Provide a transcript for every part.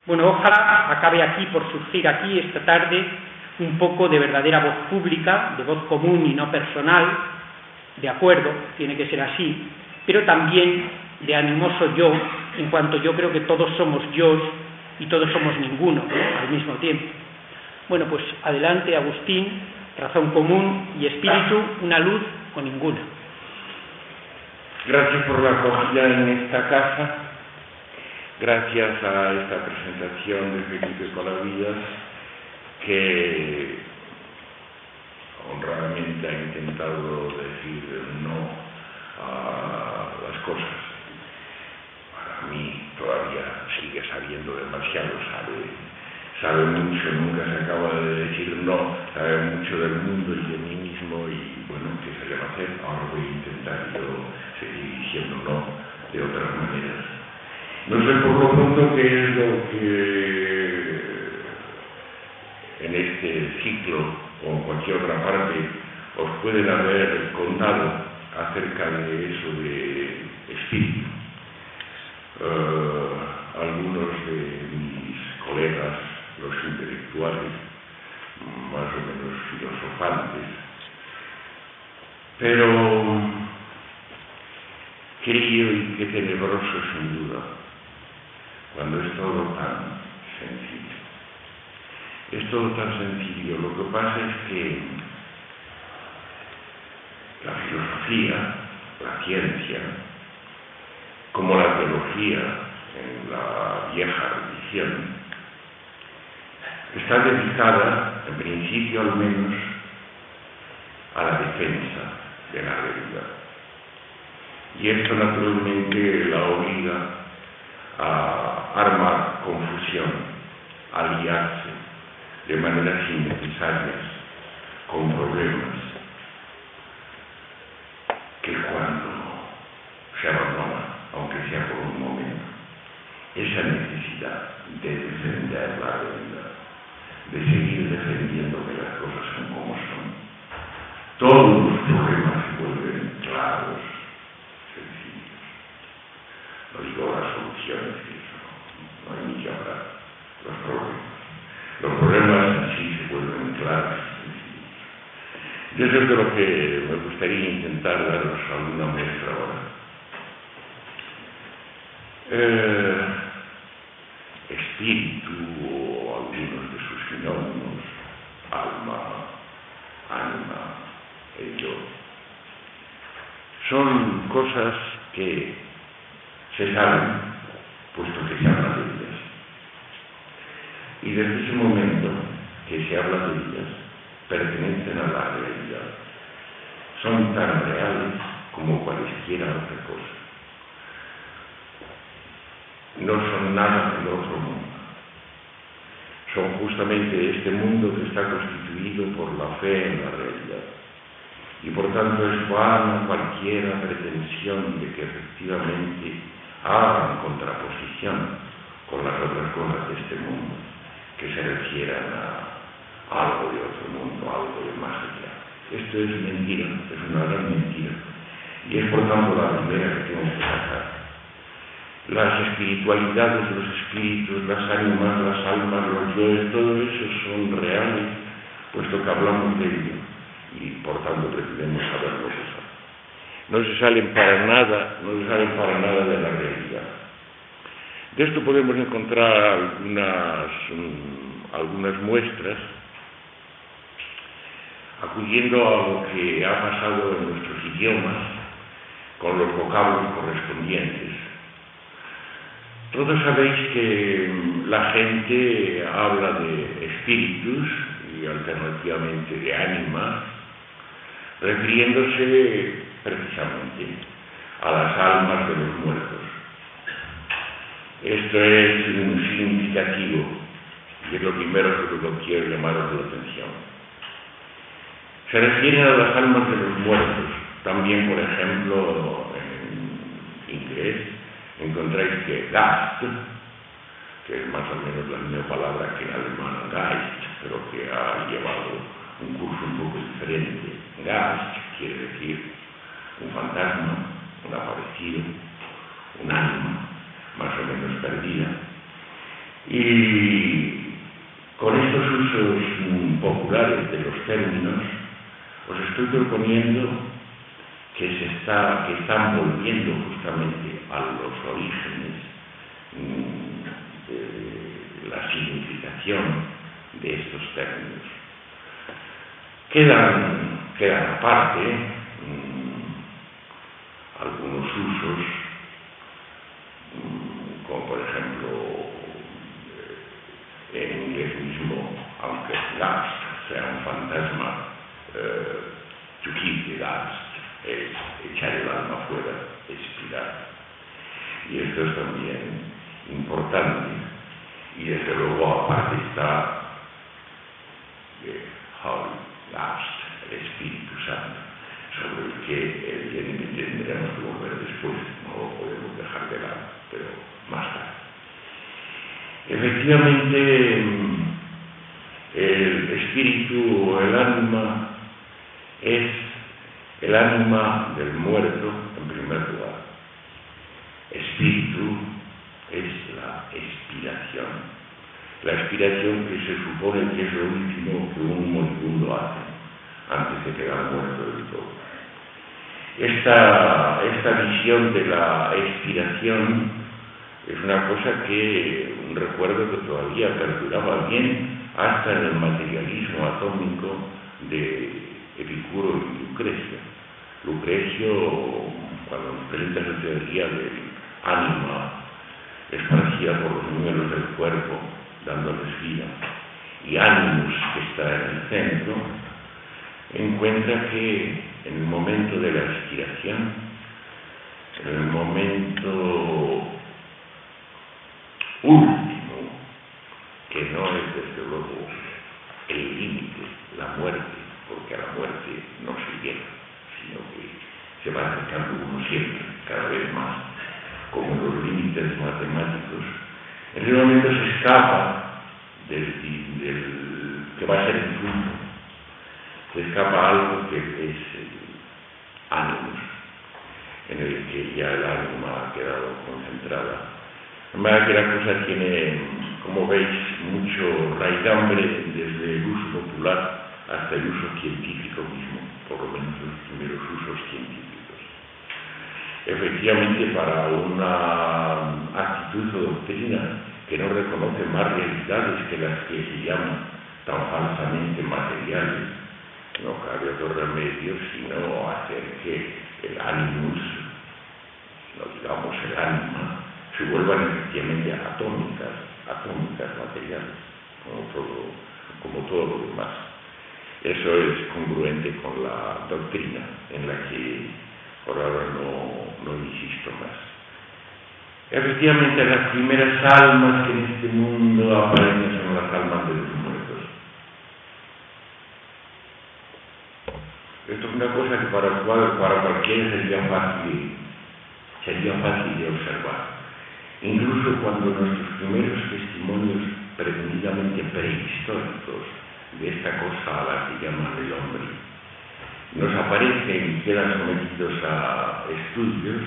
Bueno, ojalá acabe aquí por surgir aquí esta tarde un poco de verdadera voz pública, de voz común y no personal, de acuerdo, tiene que ser así, pero también de animoso yo, en cuanto yo creo que todos somos yo y todos somos ninguno, ¿no?, al mismo tiempo. Bueno, pues adelante, Agustín, razón común y espíritu, una luz o ninguna. Gracias por la acogida en esta casa, gracias a esta presentación de Felipe Colavías, que honradamente ha intentado decir no a las cosas. Para mí todavía sigue sabiendo demasiado, sabe mucho, nunca se acaba de decir no, sabe mucho del mundo y de mí mismo, y bueno, ¿qué se le va a hacer? Ahora voy a intentar yo seguir diciendo no de otras maneras. No sé por lo pronto qué es lo que en este ciclo o en cualquier otra parte os pueden haber contado acerca de eso de espíritu. Algunos de mis colegas, los intelectuales, más o menos filosofantes, pero querido y qué tenebroso sin duda, cuando es todo tan sencillo. Es todo tan sencillo. Lo que pasa es que la filosofía, la ciencia, como la teología en la vieja religión, está dedicada, en principio al menos, a la defensa de la realidad. Y esto naturalmente la obliga a armar confusión, a aliarse de maneras innecesarias con problemas que cuando se abandona, aunque sea por un momento, esa necesidad de defender la realidad, de seguir defendiendo que las cosas son como son, todos los problemas se vuelven claros, sencillos. No digo las soluciones, que eso no hay ni que hablar, los problemas. Los problemas así se vuelven claros y sencillos. Y eso es de lo que me gustaría intentar daros alguna muestra ahora. Espíritu o algunos de sus sinónimos, alma, ánima, el yo, son cosas que se saben, puesto que se habla de ellas. Y desde ese momento que se habla de ellas, pertenecen a la realidad. Son tan reales como cualesquiera otra cosa. No son nada del otro mundo. Son justamente este mundo que está constituido por la fe en la realidad. Y por tanto es vana cualquiera pretensión de que efectivamente hagan contraposición con las otras cosas de este mundo, que se refieran a algo de otro mundo, algo de más allá. Esto es mentira, es una gran mentira. Y es por tanto la primera que tenemos que sacar. Las espiritualidades, los espíritus, las ánimas, las almas, los yoes, todo eso son reales, puesto que hablamos de ello y por tanto pretendemos saber lo que son. No se salen para nada de la realidad. De esto podemos encontrar algunas muestras acudiendo a lo que ha pasado en nuestros idiomas con los vocablos correspondientes. Todos sabéis que la gente habla de espíritus y alternativamente de ánimas, refiriéndose precisamente a las almas de los muertos. Esto es significativo y es lo primero que yo quiero llamaros la atención. Se refiere a las almas de los muertos. También, por ejemplo, en inglés encontráis que Geist, que es más o menos la misma palabra que en alemán Geist, pero que ha llevado un curso un poco diferente. Geist quiere decir un fantasma, un aparecido, un ánima más o menos perdida. Y con estos usos populares de los términos, os estoy proponiendo que están volviendo justamente a los orígenes de la significación de estos términos. Quedan aparte algunos usos, como por ejemplo en inglés mismo, aunque ghost sea un fantasma, to keep the ghost es echar el alma fuera, expirar. Y esto es también importante. Y desde luego aparte está Holy Ghost, el Espíritu Santo, sobre el que evidentemente tendremos que volver después, no lo podemos dejar de lado, pero más tarde. Efectivamente, el espíritu o el ánima es el ánima del muerto en primer lugar. Espíritu es la expiración. La expiración que se supone que es lo último que un moribundo hace antes de quedar muerto del todo. Esta visión de la expiración es una cosa que recuerdo que todavía perduraba bien hasta en el materialismo atómico de Epicuro y Lucrecio. Lucrecio, cuando nos presenta su teoría del ánima esparcida por los números del cuerpo, dándoles vida, y Animus, que está en el centro, encuentra que en el momento de la expiración, en el momento último, que no es desde luego el límite, la muerte, porque a la muerte no se llega, sino que se va acercando uno siempre, cada vez más, como los límites matemáticos. En ese momento se escapa del que va a ser el punto, se escapa algo que es el ánimos, en el que ya el ánima ha quedado concentrada. De manera que la cosa tiene, como veis, mucho raigambre desde el uso popular hasta el uso científico mismo, por lo menos los primeros usos científicos. Efectivamente, para una actitud o doctrina que no reconoce más realidades que las que se llaman tan falsamente materiales, no cabe otro remedio sino hacer que el animus, no digamos el ánima, se vuelvan efectivamente atómicas materiales, como todo lo demás. Eso es congruente con la doctrina en la que por ahora no insisto más. Efectivamente, las primeras almas que en este mundo aparecen son las almas de los muertos. Esto es una cosa que para cualquiera sería fácil de observar. Incluso cuando nuestros primeros testimonios pretendidamente prehistóricos de esta cosa a la que llaman el hombre nos aparecen y quedan sometidos a estudios,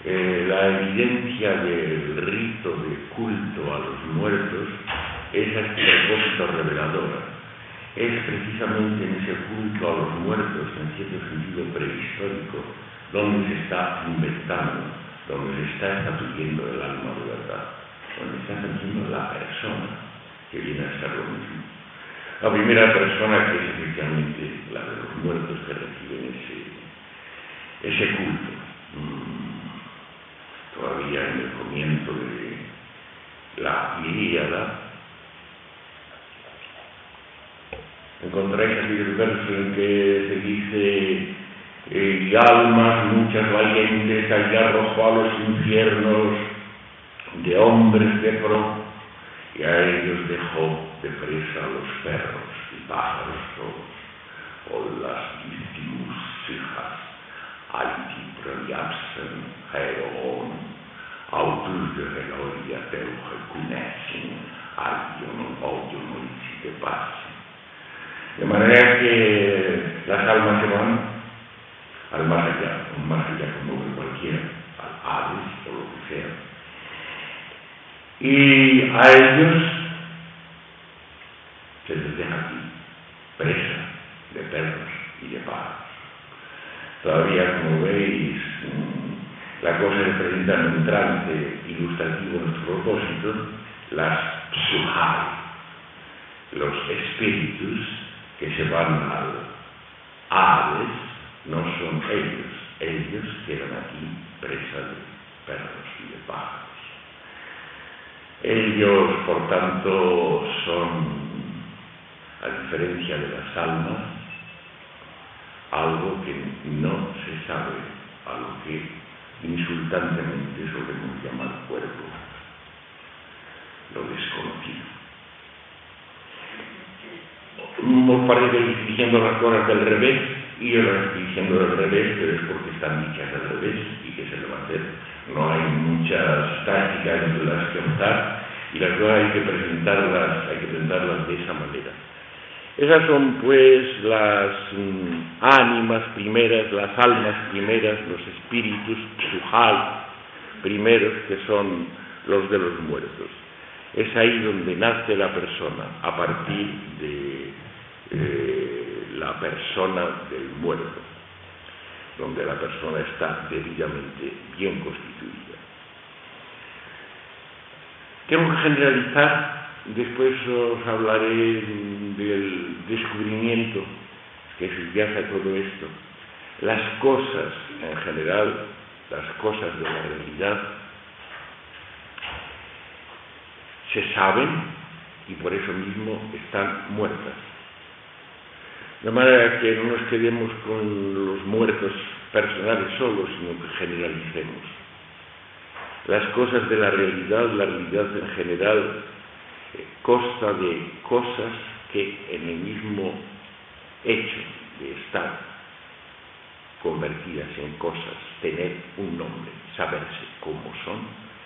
la evidencia del rito de culto a los muertos es a este propósito reveladora. Es precisamente en ese culto a los muertos, en cierto sentido prehistórico, donde se está inventando, donde se está estatuyendo el alma de verdad, donde está estatuyendo la persona, que viene a ser lo mismo. La primera persona que es efectivamente la de los muertos que reciben ese culto. Todavía en el comienzo de la Ilíada encontráis aquellos versos en que se dice y almas muchas valientes allá arrojó a los infiernos de hombres de pro, y a ellos dejó de presa a los perros y pájaros todos, o las víctimas hijas, aiti proliapsen, heroon, autus de reloria teuge cunesin, algion odium de paz. De manera que las almas se van al más allá como de cualquiera, al Hades o lo que sea. Y a ellos se les deja aquí presa de perros y de pájaros. Todavía, como veis, la cosa se presenta en un trance ilustrativo de nuestro propósito, las psuhai, los espíritus que se van al Hades, no son ellos quedan aquí presa de perros y de pájaros. Ellos, por tanto, son, a diferencia de las almas, algo que no se sabe, a lo que insultantemente solemos llamar cuerpo, lo desconocido. Os parece que estoy diciendo las cosas del revés, y yo las estoy diciendo del revés, pero es porque están dichas al revés, y que se le va a hacer. No hay muchas tácticas entre las que optar, y las cosas hay que presentarlas de esa manera. Esas son pues las ánimas primeras, las almas primeras, los espíritus psuhai primeros, que son los de los muertos. Es ahí donde nace la persona, a partir de la persona del muerto, donde la persona está debidamente bien constituida. Tengo que generalizar, después os hablaré del descubrimiento que subyace a todo esto. Las cosas en general, las cosas de la realidad, se saben y por eso mismo están muertas. De manera que no nos quedemos con los muertos personales solos, sino que generalicemos. Las cosas de la realidad en general, consta de cosas que en el mismo hecho de estar convertidas en cosas, tener un nombre, saberse cómo son,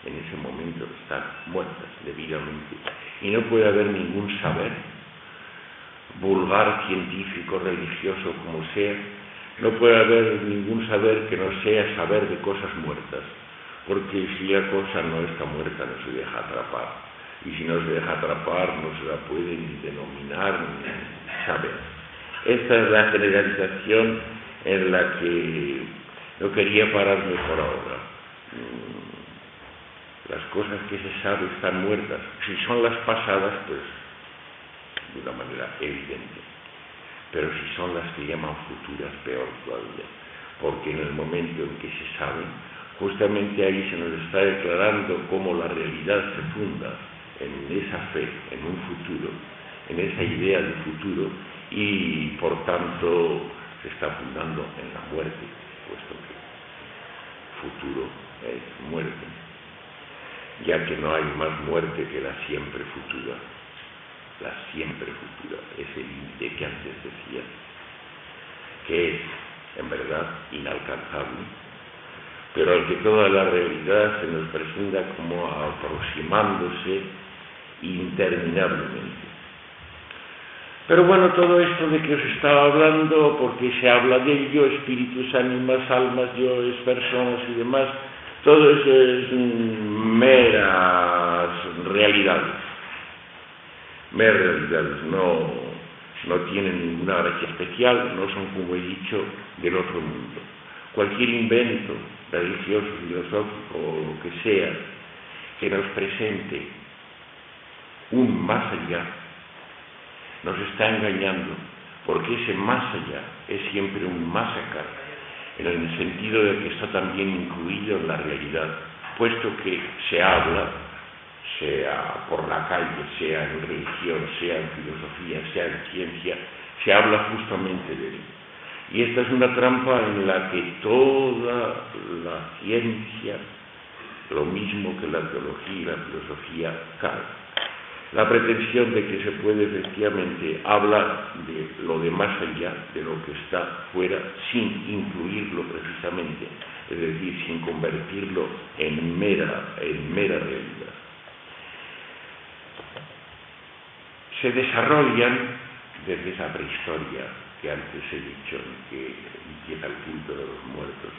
en ese momento están muertas debidamente. Y no puede haber ningún saber, vulgar, científico, religioso, como sea, no puede haber ningún saber que no sea saber de cosas muertas, porque si la cosa no está muerta no se deja atrapar, y si no se deja atrapar no se la puede ni denominar ni saber. Esta es la generalización en la que no quería pararme por ahora. Las cosas que se sabe están muertas. Si son las pasadas, pues de una manera evidente. Pero si son las que llaman futuras, peor todavía. Porque en el momento en que se saben, justamente ahí se nos está declarando cómo la realidad se funda en esa fe, en un futuro, en esa idea de futuro, y por tanto se está fundando en la muerte, puesto que futuro es muerte, ya que no hay más muerte que la siempre futura. La siempre futura, ese límite que antes decía, que es en verdad inalcanzable, pero al que toda la realidad se nos presenta como aproximándose interminablemente. Pero bueno, todo esto de que os estaba hablando, porque se habla de ello, espíritus, ánimas, almas, yoes, personas y demás, todo eso es meras realidades. Meras realidades, no tienen ninguna gracia especial, no son, como he dicho, del otro mundo. Cualquier invento religioso, filosófico o lo que sea que nos presente un más allá, nos está engañando, porque ese más allá es siempre un más acá, en el sentido de que está también incluido en la realidad, puesto que se habla, sea por la calle, sea en religión, sea en filosofía, sea en ciencia, se habla justamente de él. Y esta es una trampa en la que toda la ciencia, lo mismo que la teología y la filosofía, cae. La pretensión de que se puede efectivamente hablar de lo de más allá, de lo que está fuera, sin incluirlo precisamente, es decir, sin convertirlo en mera realidad. Se desarrollan desde esa prehistoria que antes he dicho, que empieza el culto de los muertos,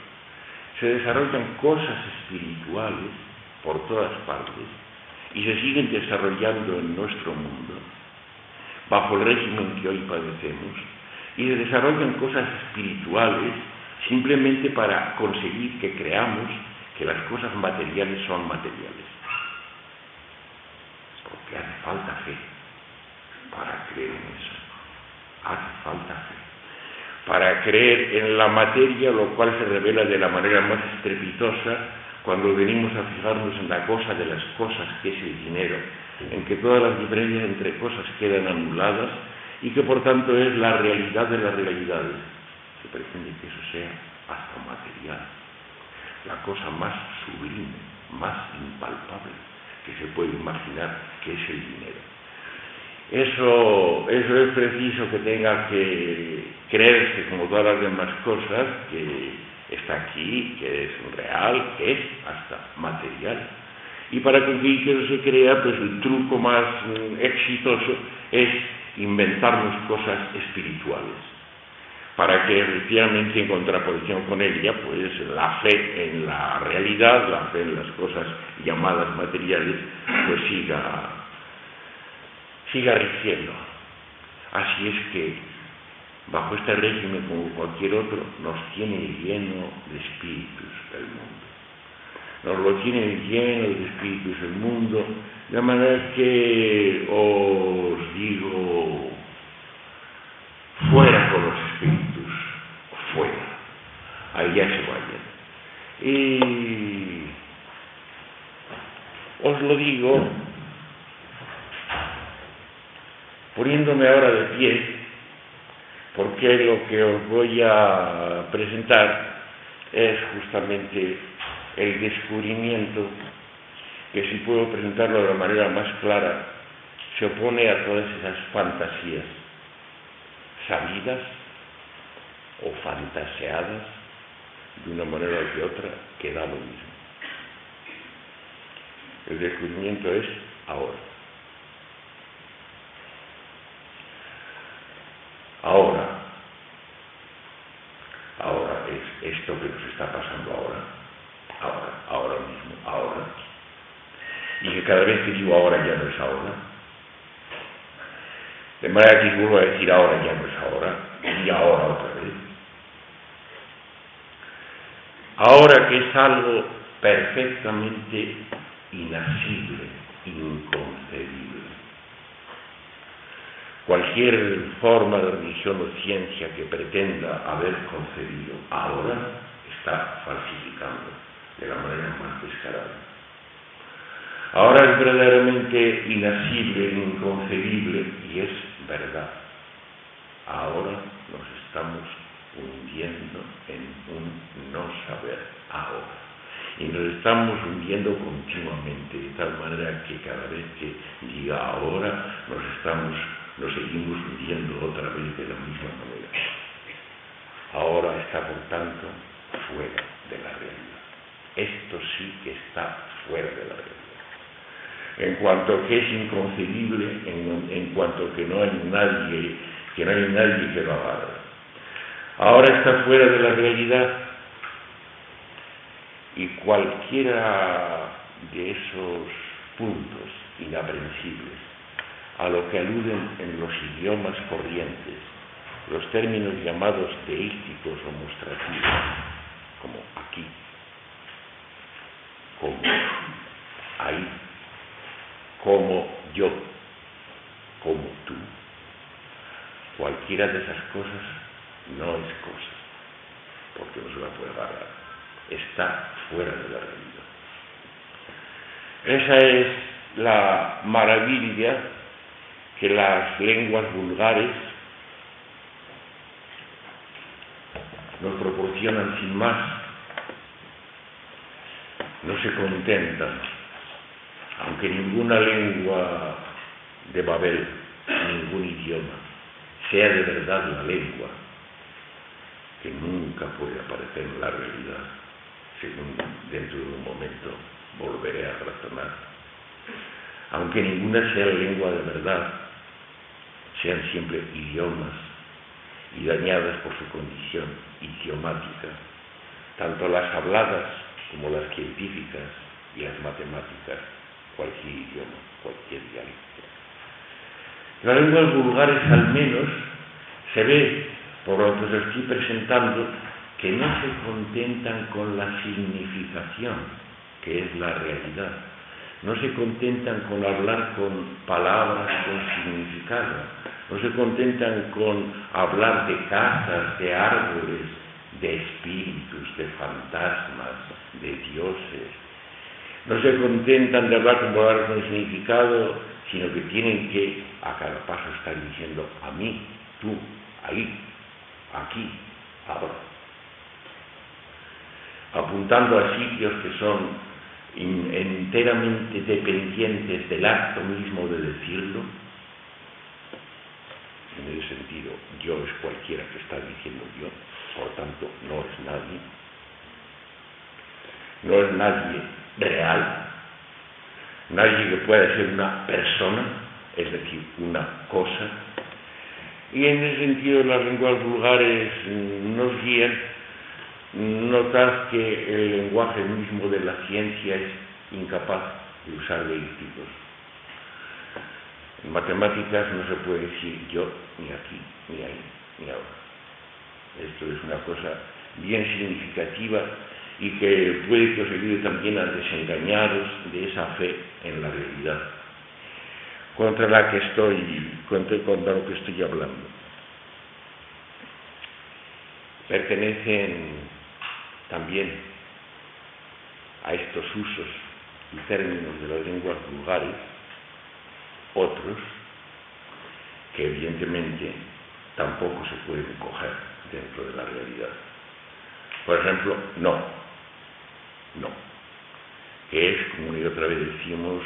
se desarrollan cosas espirituales por todas partes, y se siguen desarrollando en nuestro mundo, bajo el régimen que hoy padecemos, y se desarrollan cosas espirituales simplemente para conseguir que creamos que las cosas materiales son materiales. Porque hace falta fe para creer en eso. Hace falta fe para creer en la materia, lo cual se revela de la manera más estrepitosa cuando venimos a fijarnos en la cosa de las cosas, que es el dinero, en que todas las diferencias entre cosas quedan anuladas y que por tanto es la realidad de las realidades. Se pretende que eso sea hasta material, la cosa más sublime, más impalpable que se puede imaginar, que es el dinero. Eso es preciso que tenga que creerse, como todas las demás cosas, que está aquí, que es real, que es hasta material. Y para conseguir que eso se crea, pues el truco más exitoso es inventarnos cosas espirituales, para que efectivamente en contraposición con ella, pues la fe en la realidad, la fe en las cosas llamadas materiales, pues siga rigiendo. Así es que, bajo este régimen, como cualquier otro, nos tiene lleno de espíritus el mundo. Nos lo tiene lleno de espíritus el mundo, de manera que os digo, fuera con los espíritus, fuera, allá se vayan. Y os lo digo poniéndome ahora de pie, porque lo que os voy a presentar es justamente el descubrimiento que, si puedo presentarlo de la manera más clara, se opone a todas esas fantasías sabidas o fantaseadas de una manera o de otra, que da lo mismo. El descubrimiento es ahora. Ahora es esto que nos está pasando ahora mismo. Y que cada vez que digo ahora ya no es ahora. De manera que vuelvo a decir ahora ya no es ahora, y ahora otra vez. Ahora que es algo perfectamente inasible, inconcebible. Cualquier forma de religión o ciencia que pretenda haber concebido ahora está falsificando de la manera más descarada. Ahora es verdaderamente inasible, inconcebible, y es verdad. Ahora nos estamos hundiendo en un no saber ahora. Y nos estamos hundiendo continuamente, de tal manera que cada vez que diga ahora, nos seguimos hundiendo otra vez de la misma manera. Ahora está, por tanto, fuera de la realidad. Esto sí que está fuera de la realidad. En cuanto que es inconcebible, en cuanto que no hay nadie que lo agarre. Ahora está fuera de la realidad, y cualquiera de esos puntos inaprensibles a lo que aluden en los idiomas corrientes, los términos llamados teísticos o mostrativos, como aquí, como ahí, como yo, como tú, cualquiera de esas cosas no es cosa, porque no se la puede agarrar, está fuera de la realidad. Esa es la maravilla que las lenguas vulgares nos proporcionan sin más. No se contentan, aunque ninguna lengua de Babel, ningún idioma, sea de verdad la lengua, que nunca puede aparecer en la realidad, según dentro de un momento volveré a razonar. Aunque ninguna sea la lengua de verdad, sean siempre idiomas y dañadas por su condición idiomática, tanto las habladas como las científicas y las matemáticas cualquier idioma, cualquier dialecto. Las lenguas vulgares, al menos, se ve, por lo que os estoy presentando, que no se contentan con la significación, que es la realidad. No se contentan con hablar con palabras con significado. No se contentan con hablar de casas, de árboles, de espíritus, de fantasmas, de dioses. No se contentan de hablar con palabras con significado, sino que tienen que a cada paso estar diciendo a mí, tú, ahí, aquí, ahora. Apuntando a sitios que son enteramente dependientes del acto mismo de decirlo. En ese sentido, yo es cualquiera que está diciendo yo, por tanto, no es nadie. No es nadie real, nadie que pueda ser una persona, es decir, una cosa. Y en ese sentido, las lenguas vulgares nos guían. Notad que el lenguaje mismo de la ciencia es incapaz de usar dípticos. En matemáticas no se puede decir yo ni aquí, ni ahí, ni ahora. Esto es una cosa bien significativa y que puede que os ayude también a desengañaros de esa fe en la realidad contra lo que estoy hablando. Pertenecen también a estos usos y términos de las lenguas vulgares otros que evidentemente tampoco se pueden coger dentro de la realidad. Por ejemplo, no, que es, como una y otra vez decimos,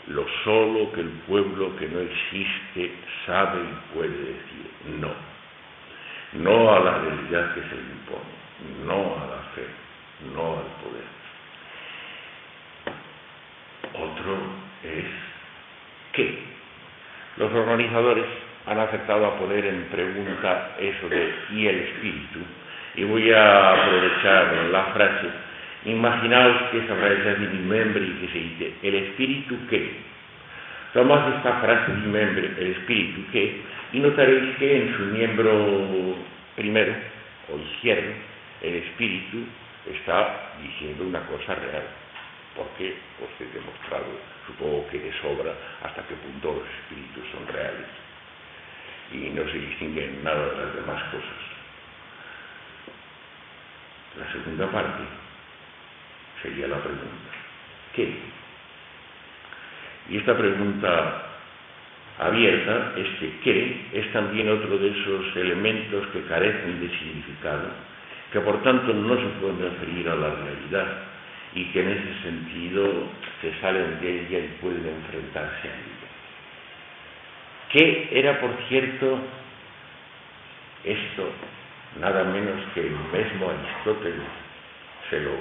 lo solo que el pueblo que no existe sabe y puede decir. No a la realidad que se le impone, no a la fe, no al poder. Otro es ¿qué? Los organizadores han aceptado a poner en pregunta eso de ¿y el espíritu? Y voy a aprovechar la frase. Imaginaos que esa frase es de Dimembre y que se dice ¿el espíritu qué? Tomad esta frase de Dimembre, ¿el espíritu qué? Y notaréis que en su miembro primero o izquierdo el espíritu está diciendo una cosa real. Porque os he demostrado, supongo que de sobra, hasta qué punto los espíritus son reales y no se distinguen nada de las demás cosas. La segunda parte sería la pregunta ¿qué? Y esta pregunta abierta, este ¿qué?, es también otro de esos elementos que carecen de significado, que por tanto no se pueden referir a la realidad y que en ese sentido se salen de ella y pueden enfrentarse a ella. ¿Qué era, por cierto, esto? Nada menos que el mismo Aristóteles se lo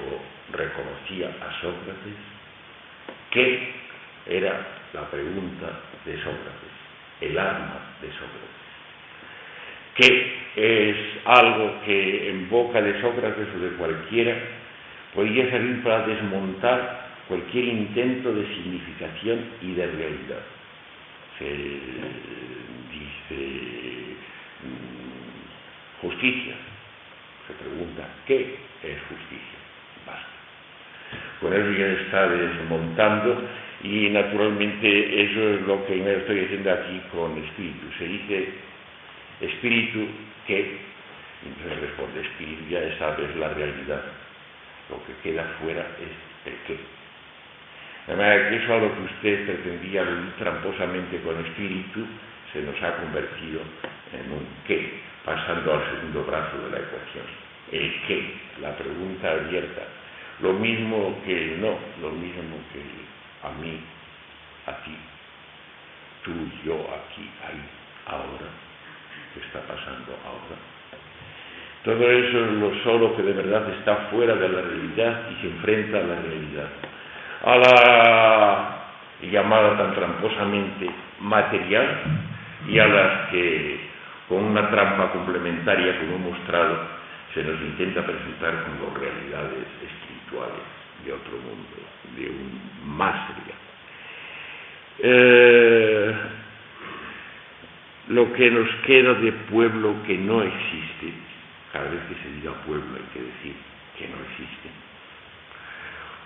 reconocía a Sócrates. ¿Qué era la pregunta de Sócrates, el arma de Sócrates? ¿Qué es algo que en boca de Sócrates o de cualquiera podría servir para desmontar cualquier intento de significación y de realidad? Se dice justicia. Se pregunta, ¿qué es justicia? Basta. Con eso ya está desmontando y naturalmente eso es lo que me estoy diciendo aquí con espíritu. Se dice espíritu, ¿qué? Entonces responde espíritu, ya sabes la realidad. Lo que queda fuera es el qué. De manera que eso a lo que usted pretendía vivir tramposamente con espíritu se nos ha convertido en un qué, pasando al segundo brazo de la ecuación. El qué, la pregunta abierta. Lo mismo que el no, lo mismo que a mí, a ti, tú, yo, aquí, ahí, ahora. ¿Qué está pasando ahora? Todo eso es lo solo que de verdad está fuera de la realidad y se enfrenta a la realidad. A la llamada tan tramposamente material y a las que con una trampa complementaria, como he mostrado, se nos intenta presentar como realidades espirituales de otro mundo, de un más allá. lo que nos queda de pueblo que no existe. Cada vez que se diga pueblo hay que decir que no existe,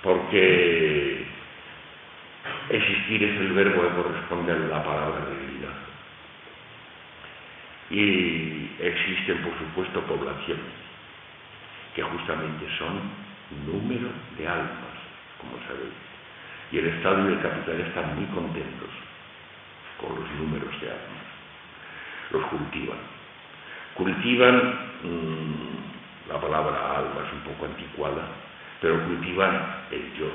porque existir es el verbo que corresponde a la palabra realidad, y existen por supuesto poblaciones que justamente son número de almas, como sabéis, y el Estado y el capital están muy contentos con los números de almas. Los cultivan, la palabra alma es un poco anticuada, pero cultivan el yo,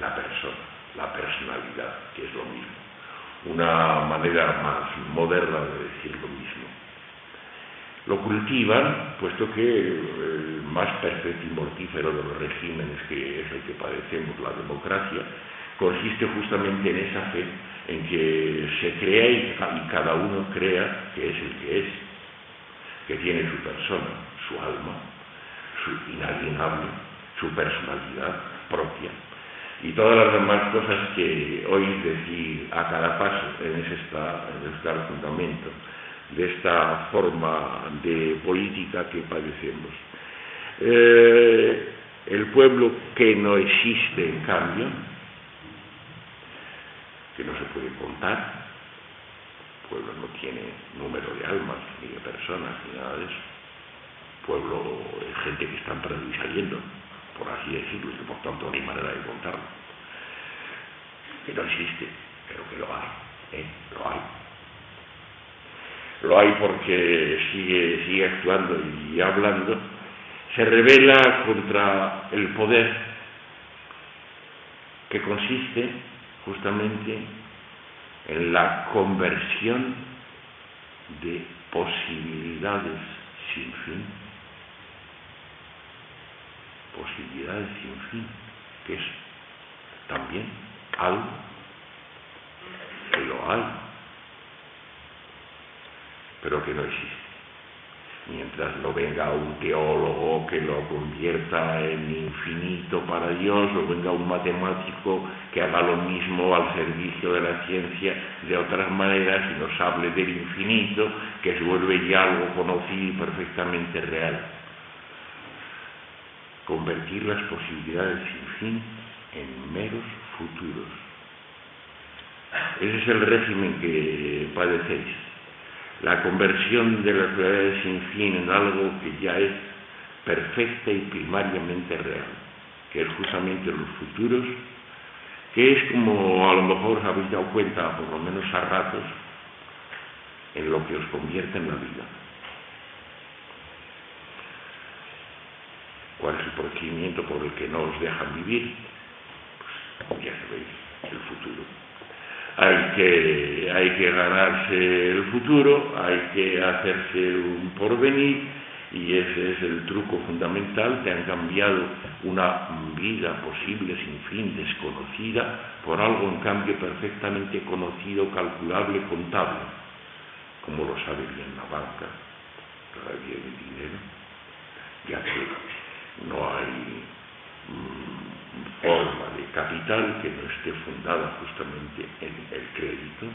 la persona, la personalidad, que es lo mismo, una manera más moderna de decir lo mismo. Lo cultivan, puesto que el más perfecto y mortífero de los regímenes, que es el que padecemos, la democracia, consiste justamente en esa fe, en que se crea y cada uno crea que es el que es, que tiene su persona, su alma, su inalienable, su personalidad propia, y todas las demás cosas que oís decir a cada paso en este fundamento de esta forma de política que padecemos. El pueblo que no existe, en cambio, que no se puede contar, pueblo no tiene número de almas, ni de personas, ni nada de eso. Pueblo es gente que está entrando y saliendo, por así decirlo, y que por tanto no hay manera de contarlo. Que no existe, pero que lo hay, lo hay. Lo hay porque sigue actuando y hablando, se rebela contra el poder, que consiste justamente en la conversión de posibilidades sin fin, que es también algo que lo hay, pero que no existe. Mientras no venga un teólogo que lo convierta en infinito para Dios, o venga un matemático que haga lo mismo al servicio de la ciencia de otras maneras y nos hable del infinito, que se vuelve ya algo conocido y perfectamente real. Convertir las posibilidades sin fin en meros futuros. Ese es el régimen que padecéis. La conversión de las realidades sin fin en algo que ya es perfecta y primariamente real, que es justamente los futuros, que es como a lo mejor os habéis dado cuenta, por lo menos a ratos, en lo que os convierte en la vida. ¿Cuál es el procedimiento por el que no os dejan vivir? Pues ya sabéis, el futuro. Hay que ganarse el futuro, hay que hacerse un porvenir, y ese es el truco fundamental. Te han cambiado una vida posible, sin fin, desconocida, por algo en cambio perfectamente conocido, calculable, contable, como lo sabe bien la banca, sabe bien el dinero, ya que no hay forma de capital que no esté fundada justamente en el crédito,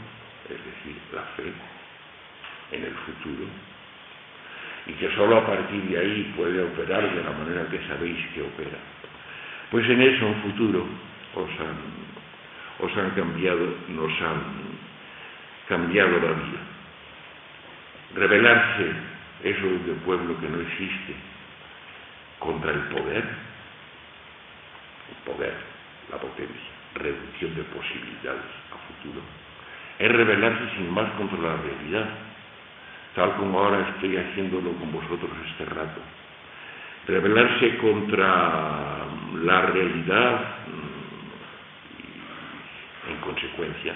es decir, la fe en el futuro, y que solo a partir de ahí puede operar de la manera que sabéis que opera. Pues en eso, en futuro, nos han cambiado la vida. Rebelarse, eso de pueblo que no existe, contra el poder, la potencia, reducción de posibilidades a futuro, es rebelarse sin más contra la realidad, tal como ahora estoy haciéndolo con vosotros este rato. Rebelarse contra la realidad y, en consecuencia,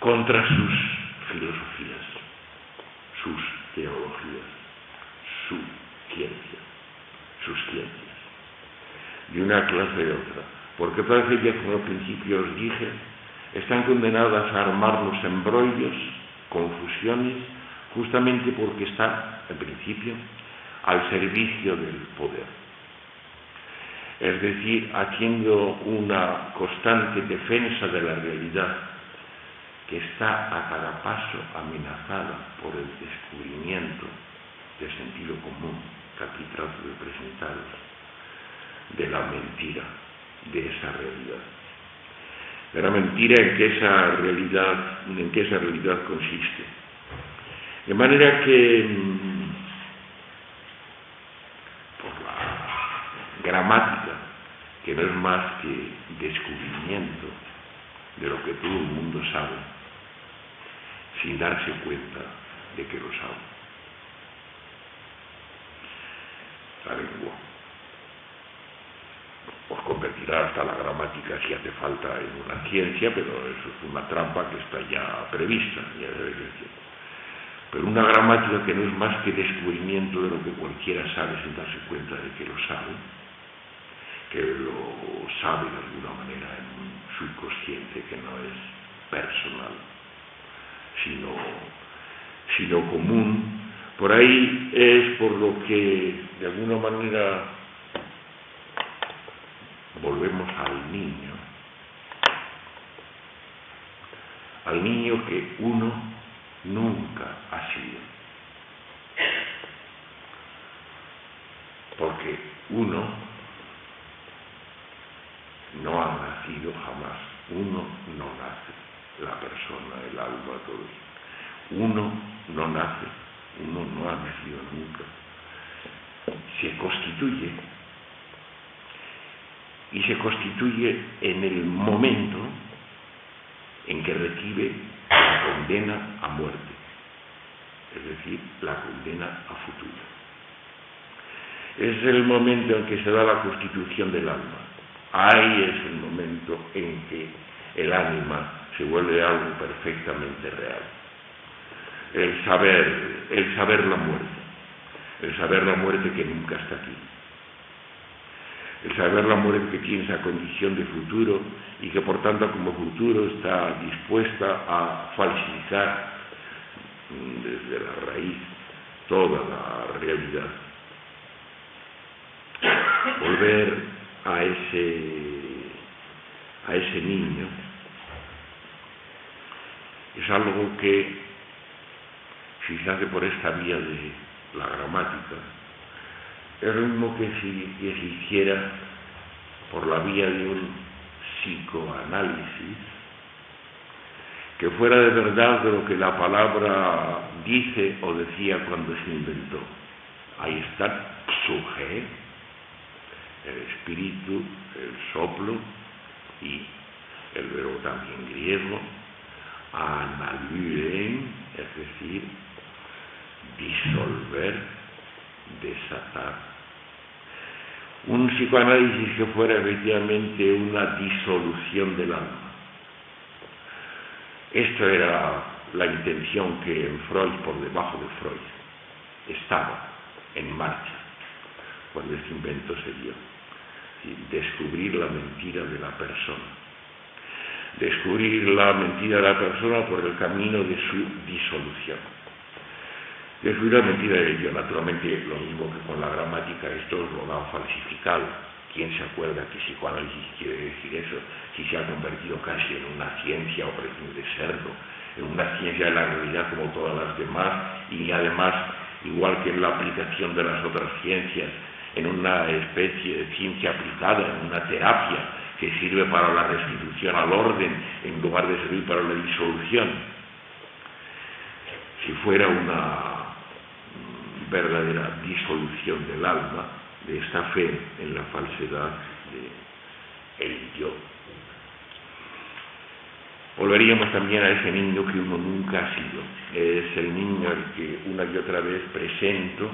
contra sus filosofías, sus teologías, su ciencia, sus ciencias, de una clase de otra, porque todas ellas, como al principio os dije, están condenadas a armar los embrollos, confusiones, justamente porque están, en principio, al servicio del poder. es decir, haciendo una constante defensa de la realidad que está a cada paso amenazada por el descubrimiento del sentido común que aquí trato de presentaros, de la mentira de esa realidad. De la mentira en que esa realidad consiste. De manera que por la gramática, que no es más que descubrimiento de lo que todo el mundo sabe, sin darse cuenta de que lo sabe. La lengua os convertirá hasta la gramática si hace falta en una ciencia, pero eso es una trampa que está ya prevista. Pero una gramática que no es más que descubrimiento de lo que cualquiera sabe sin darse cuenta de que lo sabe de alguna manera en un subconsciente que no es personal, sino común. Por ahí es por lo que de alguna manera volvemos al niño que uno nunca ha sido, porque uno no ha nacido jamás, uno no nace, la persona, el alma, todo eso. Uno no nace, uno no ha nacido nunca, se constituye, y se constituye en el momento en que recibe la condena a muerte, es decir, la condena a futuro. Es el momento en que se da la constitución del alma. Ahí es el momento en que el ánima se vuelve algo perfectamente real. El saber la muerte que nunca está aquí. El saber la muerte que tiene esa condición de futuro y que por tanto como futuro está dispuesta a falsificar desde la raíz toda la realidad. Volver a ese niño es algo que, si se hace por esta vía de la gramática, es lo mismo que si se hiciera por la vía de un psicoanálisis, que fuera de verdad de lo que la palabra dice o decía cuando se inventó. Ahí está Psuche, el espíritu, el soplo, y el verbo también griego, analyren, es decir, disolver, desatar. Un psicoanálisis que fuera efectivamente una disolución del alma. Esto era la intención que en Freud, por debajo de Freud, estaba en marcha cuando este invento se dio. Descubrir la mentira de la persona. Descubrir la mentira de la persona por el camino de su disolución. Descubrir la mentira de ello, naturalmente, lo mismo que con la gramática, esto lo da falsificado. ¿Quién se acuerda que psicoanálisis quiere decir eso? Si se ha convertido casi en una ciencia, o pretende serlo, en una ciencia de la realidad como todas las demás, y además, igual que en la aplicación de las otras ciencias, en una especie de ciencia aplicada, en una terapia que sirve para la restitución al orden en lugar de servir para la disolución. Si fuera una verdadera disolución del alma, de esta fe en la falsedad del yo. Volveríamos también a ese niño que uno nunca ha sido. Es el niño al que una y otra vez presento,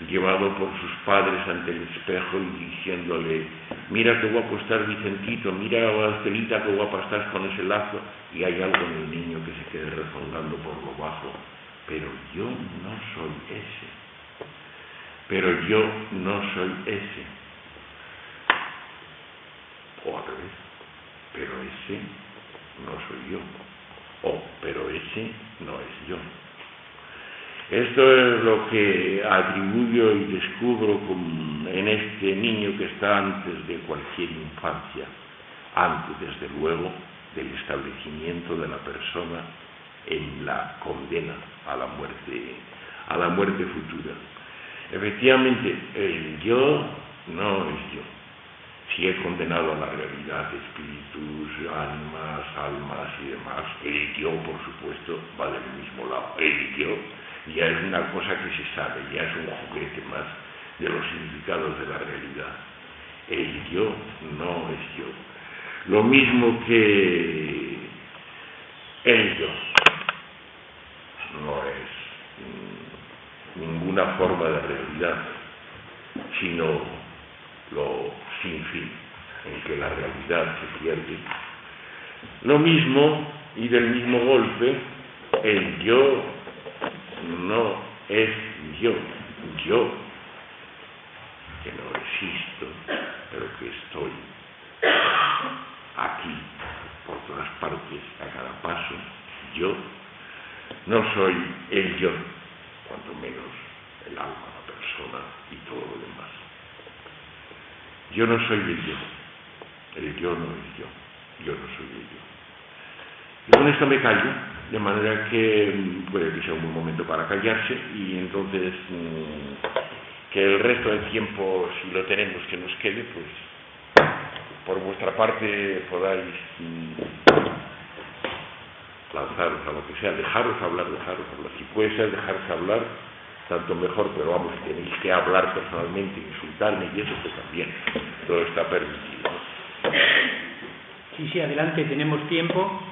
llevado por sus padres ante el espejo y diciéndole: mira qué guapo estás, Vicentito, mira, Estelita, qué guapa estás con ese lazo. Y hay algo en el niño que se quede rezongando por lo bajo: pero yo no soy ese. Pero yo no soy ese. O al revés: pero ese no soy yo. O pero ese no es yo. Esto es lo que atribuyo y descubro en este niño que está antes de cualquier infancia, antes, desde luego, del establecimiento de la persona en la condena a la muerte futura. Efectivamente, el yo no es yo. Si he condenado a la realidad, espíritus, ánimas, almas y demás, el yo, por supuesto, va del mismo lado. El yo ya es una cosa que se sabe, ya es un juguete más de los significados de la realidad. El yo no es yo. Lo mismo que el yo no es ninguna forma de realidad, sino lo sin fin, en que la realidad se pierde. Lo mismo, y del mismo golpe, el yo no es yo, que no existo, pero que estoy aquí, por todas partes, a cada paso. Yo no soy el yo, cuanto menos el alma, la persona y todo lo demás. Yo no soy el yo no es yo no soy el yo. Y con esto me callo, de manera que puede que sea un buen momento para callarse, y entonces que el resto del tiempo, si lo tenemos, que nos quede, pues por vuestra parte podáis lanzaros a lo que sea, dejaros hablar. Si puede ser dejarse hablar, tanto mejor, pero vamos, si tenéis que hablar personalmente, insultarme y eso, pues también, todo está permitido, ¿no? Sí, adelante, tenemos tiempo.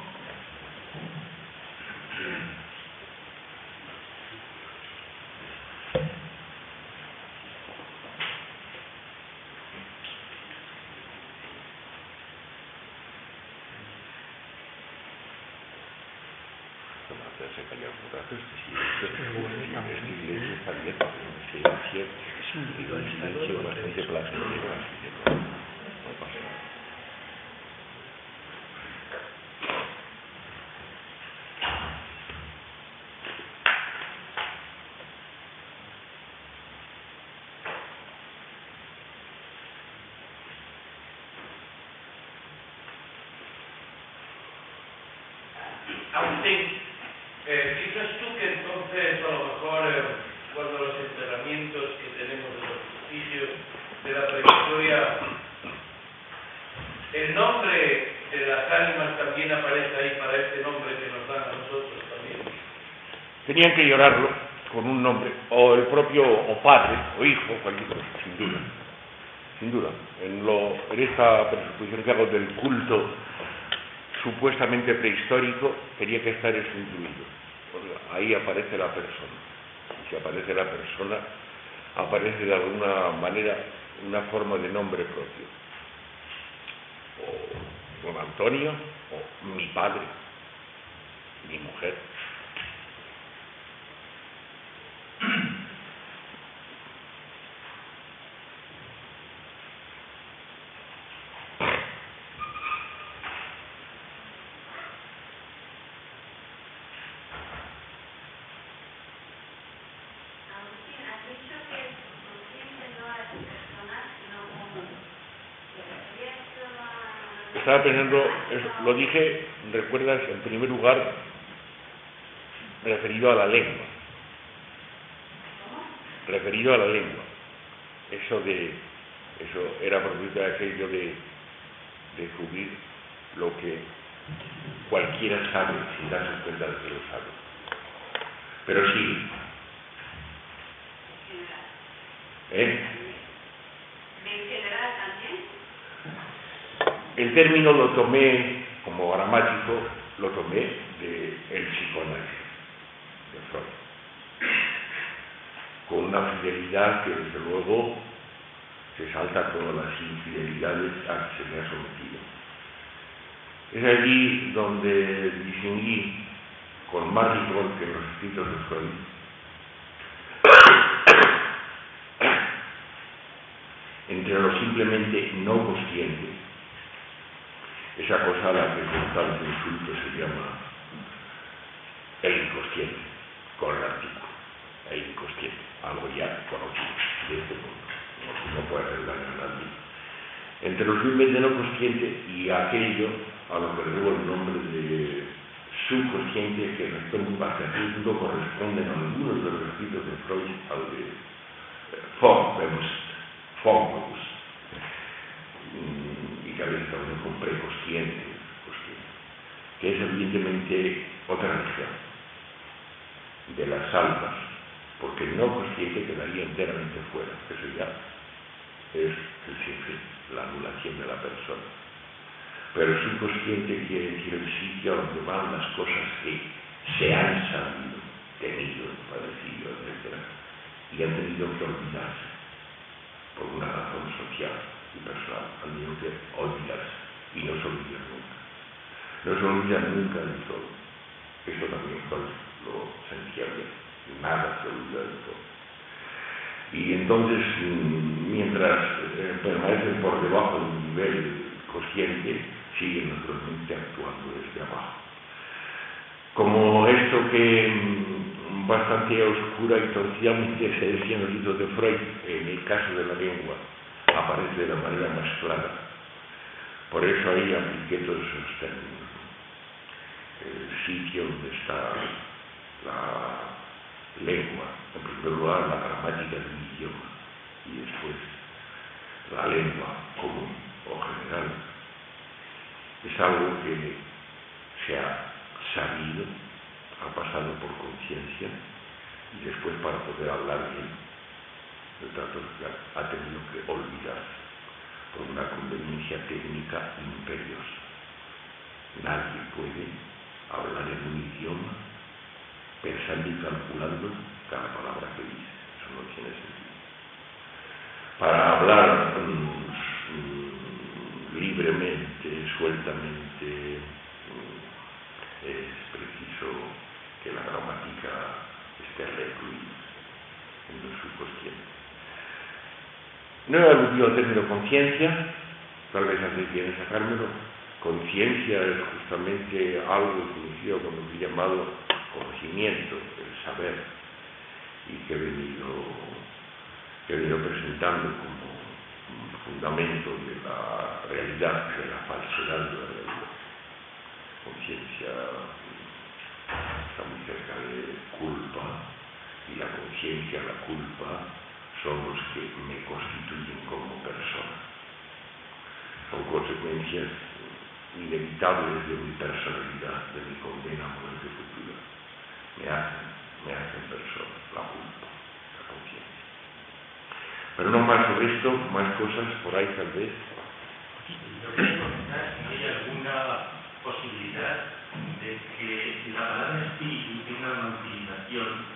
Hacerse callar un rato, esta iglesia está abierta, es cierto, digo, es silencio bastante placentero, así que no pasa nada. Agustín, dices tú que entonces a lo mejor cuando los enterramientos que tenemos en los oficios de la prehistoria, el nombre de las ánimas también aparece ahí para este nombre que nos dan a nosotros también. Tenían que llorarlo con un nombre, o el propio, o padre, o hijo, cualquier cosa, sin duda. En esta presuposición que hago del culto supuestamente prehistórico, tenía que estar eso incluido. Ahí aparece la persona. Y si aparece la persona, aparece de alguna manera una forma de nombre propio. O don Antonio, o mi padre, mi mujer. Estaba pensando, lo dije, recuerdas, en primer lugar, referido a la lengua. Eso era producto de aquello de descubrir lo que cualquiera sabe sin darse cuenta de que lo sabe. Pero sí. El término lo tomé, como gramático, lo tomé del psicoanálisis, de Freud, con una fidelidad que desde luego se salta todas las infidelidades a que se me ha sometido. Es allí donde distinguí con más rigor que en los escritos de Freud entre lo simplemente no consciente, esa cosa a la que con tanto insulto se llama el inconsciente, con el artículo, algo ya conocido de este mundo, no puede hacer daño a nadie. Entre lo sumamente no consciente y aquello a lo que le debo el nombre de subconsciente, que responde a cierto punto corresponden a algunos de los escritos de Freud al de Vorbewusst, y que había estado con preconsciente, que es evidentemente otra región de las almas, porque el no consciente quedaría enteramente fuera. Eso ya es el sinfín, la anulación de la persona. Pero el subconsciente quiere decir el sitio donde van las cosas que se han sabido, tenido, padecido, etc. Y han tenido que olvidarse por una razón social y personal. Han tenido que olvidarse y no se olvidan nunca. No se olvidan nunca del todo. Eso también es lo esencial. Nada se olvida del todo. Y entonces, mientras permanecen por debajo del nivel consciente, siguen naturalmente actuando desde abajo. Como esto que bastante oscura y torcidamente se decía en los libros de Freud, en el caso de la lengua, aparece de la manera más clara. Por eso ahí apliqué todos esos términos. El sitio donde está la lengua, en primer lugar la gramática del idioma y después la lengua común o general, es algo que se ha sabido, ha pasado por conciencia y después para poder hablar bien el trato social ha tenido que olvidarse por una conveniencia técnica imperiosa. Nadie puede hablar en un idioma pensando y calculando cada palabra que dice. Eso no tiene sentido. Para hablar libremente, sueltamente, es preciso que la gramática esté recluida en el subconsciente. No he aludido al término conciencia, tal vez hace bien sacármelo. Conciencia es justamente algo conocido como el llamado conocimiento, el saber, y que he venido presentando como un fundamento de la realidad, de la falsedad de la realidad. Conciencia está muy cerca de culpa, y la conciencia, la culpa, son los que me constituyen como persona. Son consecuencias inevitables de mi personalidad, de mi condena a muerte futura. Me hacen persona, la culpa, la conciencia. Pero no más sobre esto, más cosas por ahí tal vez. Yo quería comentar si no hay alguna posibilidad de que la palabra espíritu tenga una utilización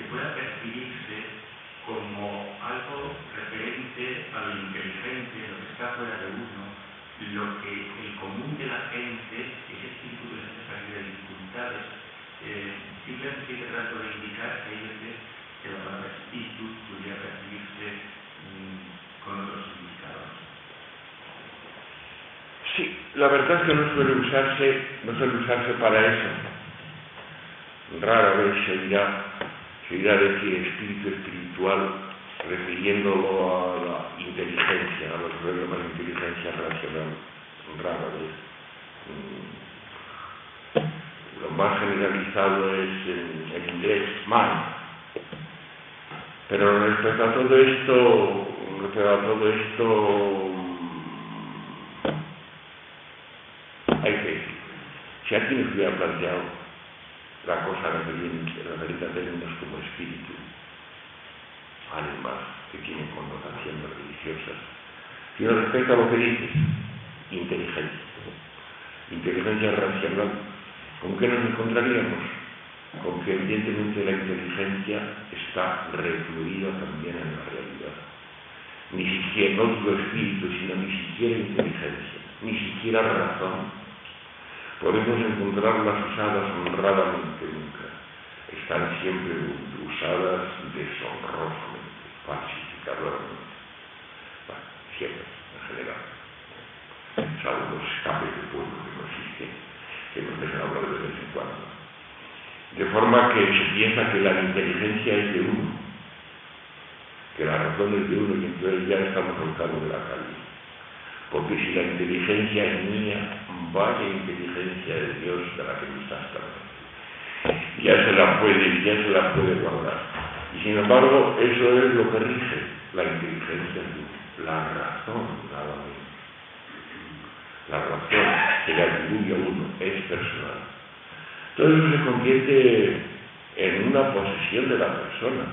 que pueda percibirse como algo referente a lo inteligente, lo que está fuera de uno, lo que el común de la gente, ese espíritu que les hace salir de dificultades, simplemente estoy tratando de indicar que hay veces que la palabra espíritu pudiera percibirse con otros significados. Sí, la verdad es que no suele usarse para eso. Rara vez se irá decir espíritu espiritual refiriéndolo a la inteligencia, a los problemas de inteligencia racional. Rara vez. Lo más generalizado es en inglés mind. Pero respecto a todo esto hay que decir, si alguien nos hubiera planteado la cosa referida a términos como espíritu, ánimas que tienen connotaciones religiosas, sino respecto a lo que dices, inteligencia racional, ¿con qué nos encontraríamos? Con que evidentemente la inteligencia está recluida también en la realidad. Ni siquiera, no digo espíritu, sino ni siquiera inteligencia, ni siquiera razón. Podemos encontrarlas usadas honradamente nunca. Están siempre usadas deshonrosamente, falsificadoramente. Bueno, siempre, en general. Salvo los escapes de pueblo que no existen, que nos dejan hablar de vez en cuando. De forma que se piensa que la inteligencia es de uno, que la razón es de uno y entonces ya estamos al cabo de la calle. Porque si la inteligencia es mía, vaya inteligencia de Dios de la que me estás hablando. Ya se la puede guardar. Y sin embargo, eso es lo que rige la inteligencia de Dios, la razón, nada menos. La razón que le atribuye a uno es personal. Todo eso se convierte en una posesión de la persona.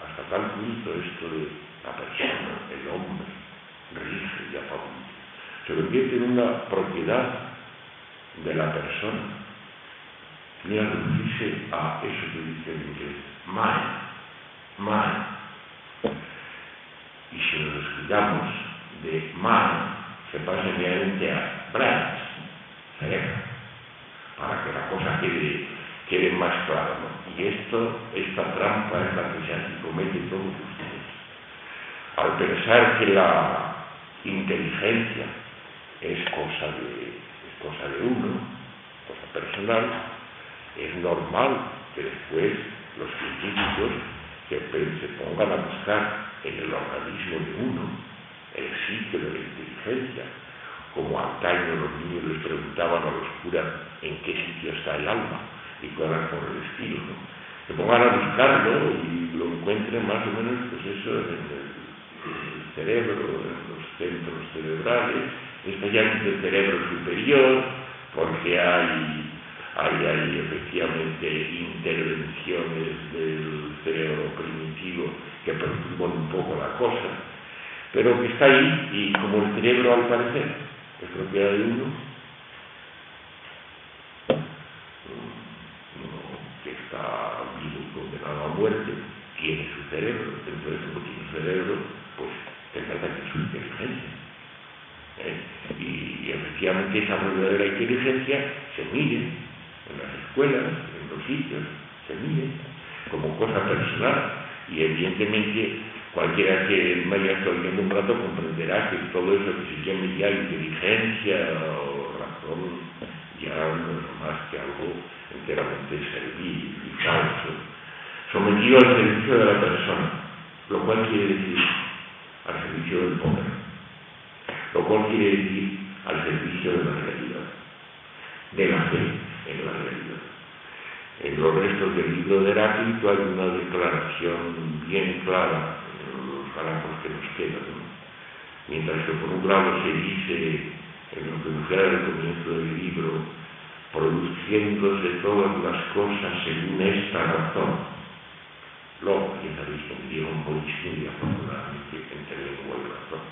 Hasta tal punto esto de la persona, el hombre, rige y apabulla. Se convierte en una propiedad de la persona. Y a reducirse a eso que dice en inglés, mine. Y si nos descuidamos de mine, se pasa inmediatamente a branch, cerebro, para que la cosa quede más clara, ¿no? Y esta trampa es la que se cometen todos ustedes. Al pensar que la inteligencia es cosa de uno, cosa personal, es normal que después los científicos se pongan a buscar en el organismo de uno el sitio de la inteligencia, como antaño los niños les preguntaban a los curas en qué sitio está el alma y cosas por el estilo, ¿no? Se pongan a buscarlo y lo encuentren más o menos, pues eso, en el cerebro, en los centros cerebrales, especialmente el cerebro superior, porque hay efectivamente intervenciones del cerebro primitivo que perturban un poco la cosa, pero que está ahí, y como el cerebro al parecer es propiedad de uno que está vivo y condenado a muerte, tiene su cerebro, entonces como tiene su cerebro, pues tendrá también su inteligencia. Y efectivamente esa verdadera inteligencia se mide en las escuelas, en los sitios, se mide como cosa personal, y evidentemente cualquiera que me haya estado viendo un rato comprenderá que todo eso que se llame ya inteligencia o razón ya no es más que algo enteramente servil y falso, sometido al servicio de la persona, lo cual quiere decir al servicio del poder, lo cual quiere decir al servicio de la realidad, de la fe en la realidad. En los restos del libro de Heráclito hay una declaración bien clara en los párrafos que nos quedan, ¿no? Mientras que por un lado se dice en lo que dijera al comienzo del libro, produciéndose todas las cosas según esta razón, luego ya sabéis que me dieron muy distingue afortunadamente entre lengua y razón,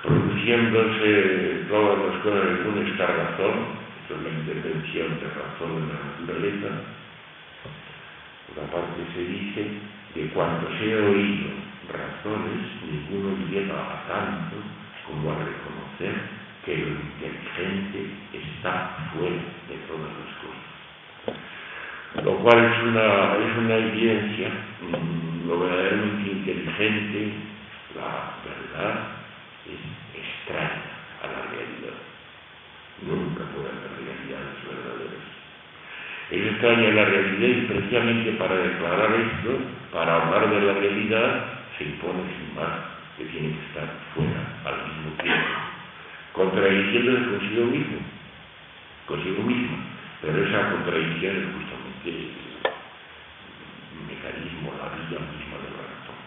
produciéndose todas las cosas según esta razón, esto es la intervención de razón en la naturaleza. Por una parte se dice que cuando se ha oído razones, ninguno llega a tanto como a reconocer que lo inteligente está fuera de todas las cosas. Lo cual es una evidencia, lo verdaderamente inteligente, la verdad, es extraña a la realidad. Nunca puede haber realidades verdaderas. Es extraña la realidad y precisamente para declarar esto, para hablar de la realidad, se impone sin más que tiene que estar fuera al mismo tiempo, contradiciéndose consigo mismo, pero esa contradicción es justamente el mecanismo, la vida misma de la razón.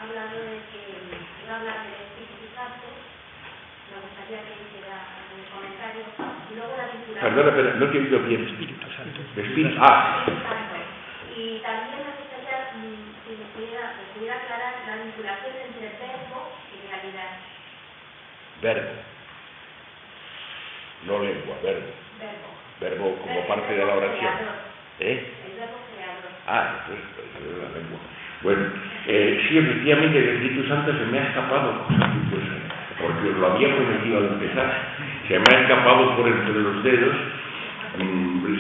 Hablando de que iba a hablar del Espíritu Santo, me gustaría que hiciera un comentario y luego la vinculación. Perdona, no te he oído bien. Espíritu Santo. Espíritu Santo. Y también me gustaría si me pudiera aclarar la vinculación entre verbo y realidad. Verbo. No lengua, verbo. Verbo como parte de la oración. El verbo creador. Entonces es la lengua. Bueno, sí, efectivamente el Espíritu Santo se me ha escapado, porque os lo había prometido al empezar, se me ha escapado por entre los dedos,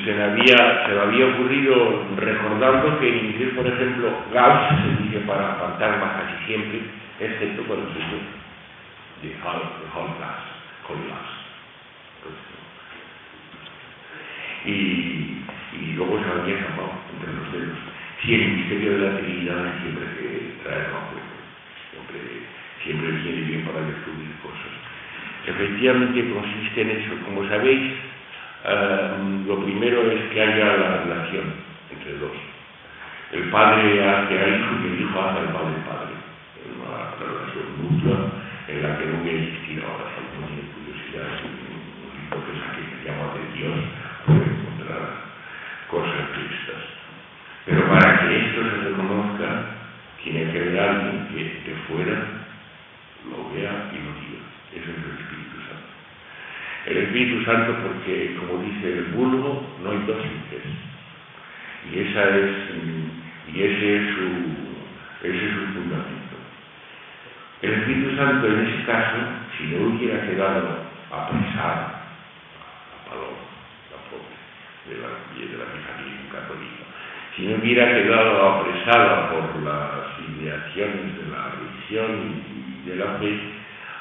se me había ocurrido recordando que en inglés, por ejemplo, Gauss se dice para fantasmas casi siempre, excepto cuando se dice the whole glass. y luego se había escapado entre los dedos. Sí, el misterio de la Trinidad siempre hay que traerlo a juego, siempre viene bien para descubrir cosas. Efectivamente consiste en eso. Como sabéis, lo primero es que haya la relación entre dos. El padre hace al hijo y el hijo hace al padre. Una relación mutua en la que no voy a existir ahora, falta de curiosidad, un libro que es aquí que se llama de Dios, puede encontrar cosas de estas. Pero para que esto se reconozca, tiene que haber alguien que de fuera lo vea y lo diga. Eso es el Espíritu Santo. El Espíritu Santo porque, como dice el vulgo, no hay dos sin tres. Y ese es su fundamento. El Espíritu Santo en ese caso, si no hubiera quedado apresado a Paloma, la pobre de la mecanismo católica, si no hubiera quedado apresada por las ideaciones de la religión y de la fe,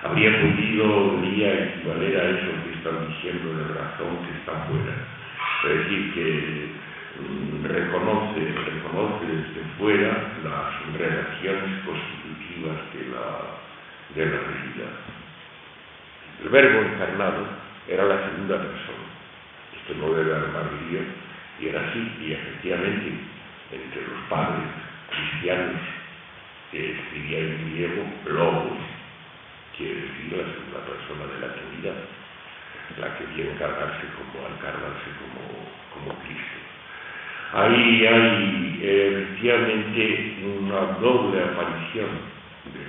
podría equivaler a eso que están diciendo de razón que está fuera. Es decir, que reconoce desde fuera las relaciones constitutivas de la realidad. El Verbo encarnado era la segunda persona. Esto no debe armar lío, y era así, y efectivamente, entre los padres cristianos que escribían en griego, logos, quiere decir la segunda persona de la Trinidad, la que viene a encarnarse como Cristo. Ahí hay efectivamente una doble aparición de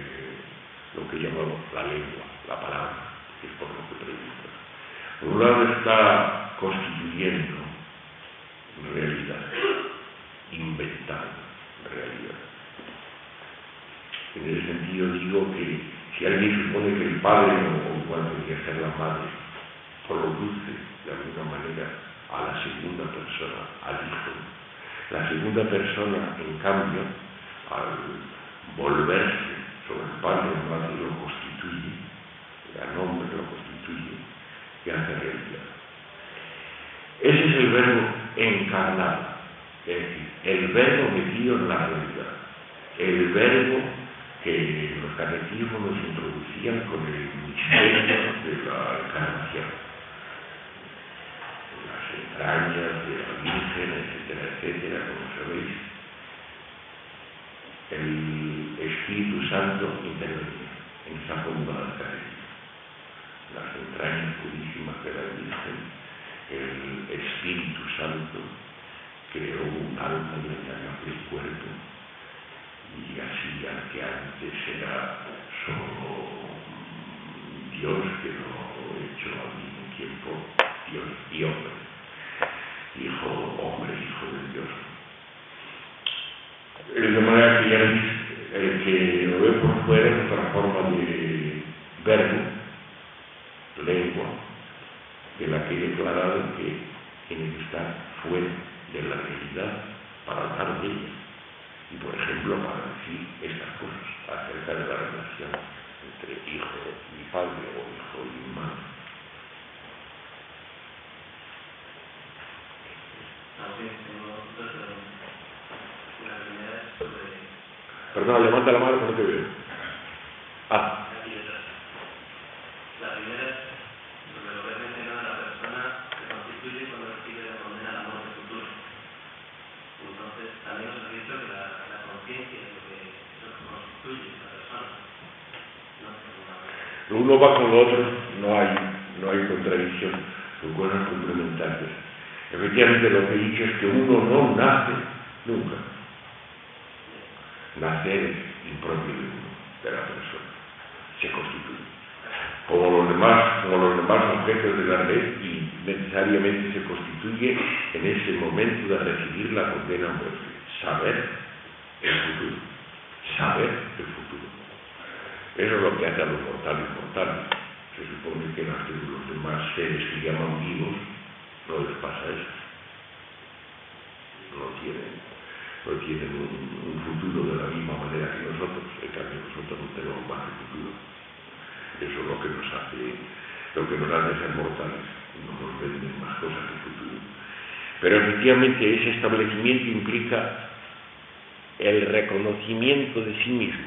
lo que llamamos la lengua, la palabra, que es por lo que pregunta. Por un lado está constituyendo realidad, inventando realidad. En ese sentido digo que si alguien supone que el padre o igual debería ser la madre, produce de alguna manera a la segunda persona, al hijo. La segunda persona, en cambio, al volverse sobre el padre o madre, lo constituye, da nombre, lo constituye y hace realidad. Ese es el verbo encarnado, es decir, el verbo metido en la realidad, el verbo que los catecismos nos introducían con el misterio de la encarnación, las entrañas de la Virgen, etcétera, como sabéis. El Espíritu Santo intervenía en esa fórmula de las entrañas purísimas de la Virgen. El Espíritu Santo creó un alma y el cuerpo, y así al que antes era solo Dios, que lo hecho al mismo tiempo Dios y hombre, hijo de Dios. De manera que ya veis, el que lo ve por fuera es otra forma de verbo, lengua, de la que he declarado que tiene que estar fuera de la realidad para hablar de ella. Y por ejemplo, para decir estas cosas acerca de la relación entre hijo y padre o hijo y madre. Perdón, levanta la mano que no te veo. La primera es sobre lo que has mencionado de la persona que constituye cuando recibe la condena a la muerte futura. Entonces, también nos ha dicho que la conciencia es lo que constituye la persona. Lo uno va con lo otro, no hay contradicción, son cosas complementarias. Efectivamente, lo que he dicho es que uno no nace nunca. Nacer es impropio de la persona, se constituye. Como los demás objetos de la ley, y necesariamente se constituye en ese momento de recibir la condena a muerte. Saber el futuro. Eso es lo que hace a los mortales mortales. Se supone que los demás seres que llaman vivos no les pasa eso. No tienen un futuro de la misma manera que nosotros. En cambio, nosotros no tenemos más de futuro. Eso es lo que nos hace ser mortales. No nos venden más cosas que futuro. Pero efectivamente ese establecimiento implica el reconocimiento de sí mismo,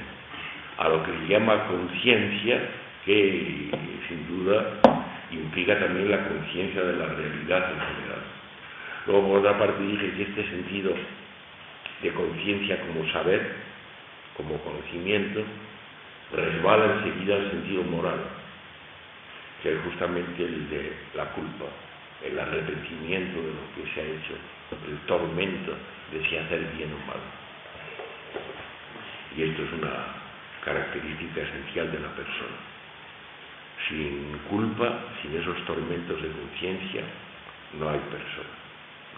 a lo que se llama conciencia, que sin duda implica también la conciencia de la realidad en general. Luego, por otra parte, dije que este sentido de conciencia como saber, como conocimiento, resbala enseguida al sentido moral, que es justamente el de la culpa, el arrepentimiento de lo que se ha hecho, el tormento de si hacer bien o mal. Y esto es una característica esencial de la persona. Sin culpa, sin esos tormentos de conciencia, no hay persona.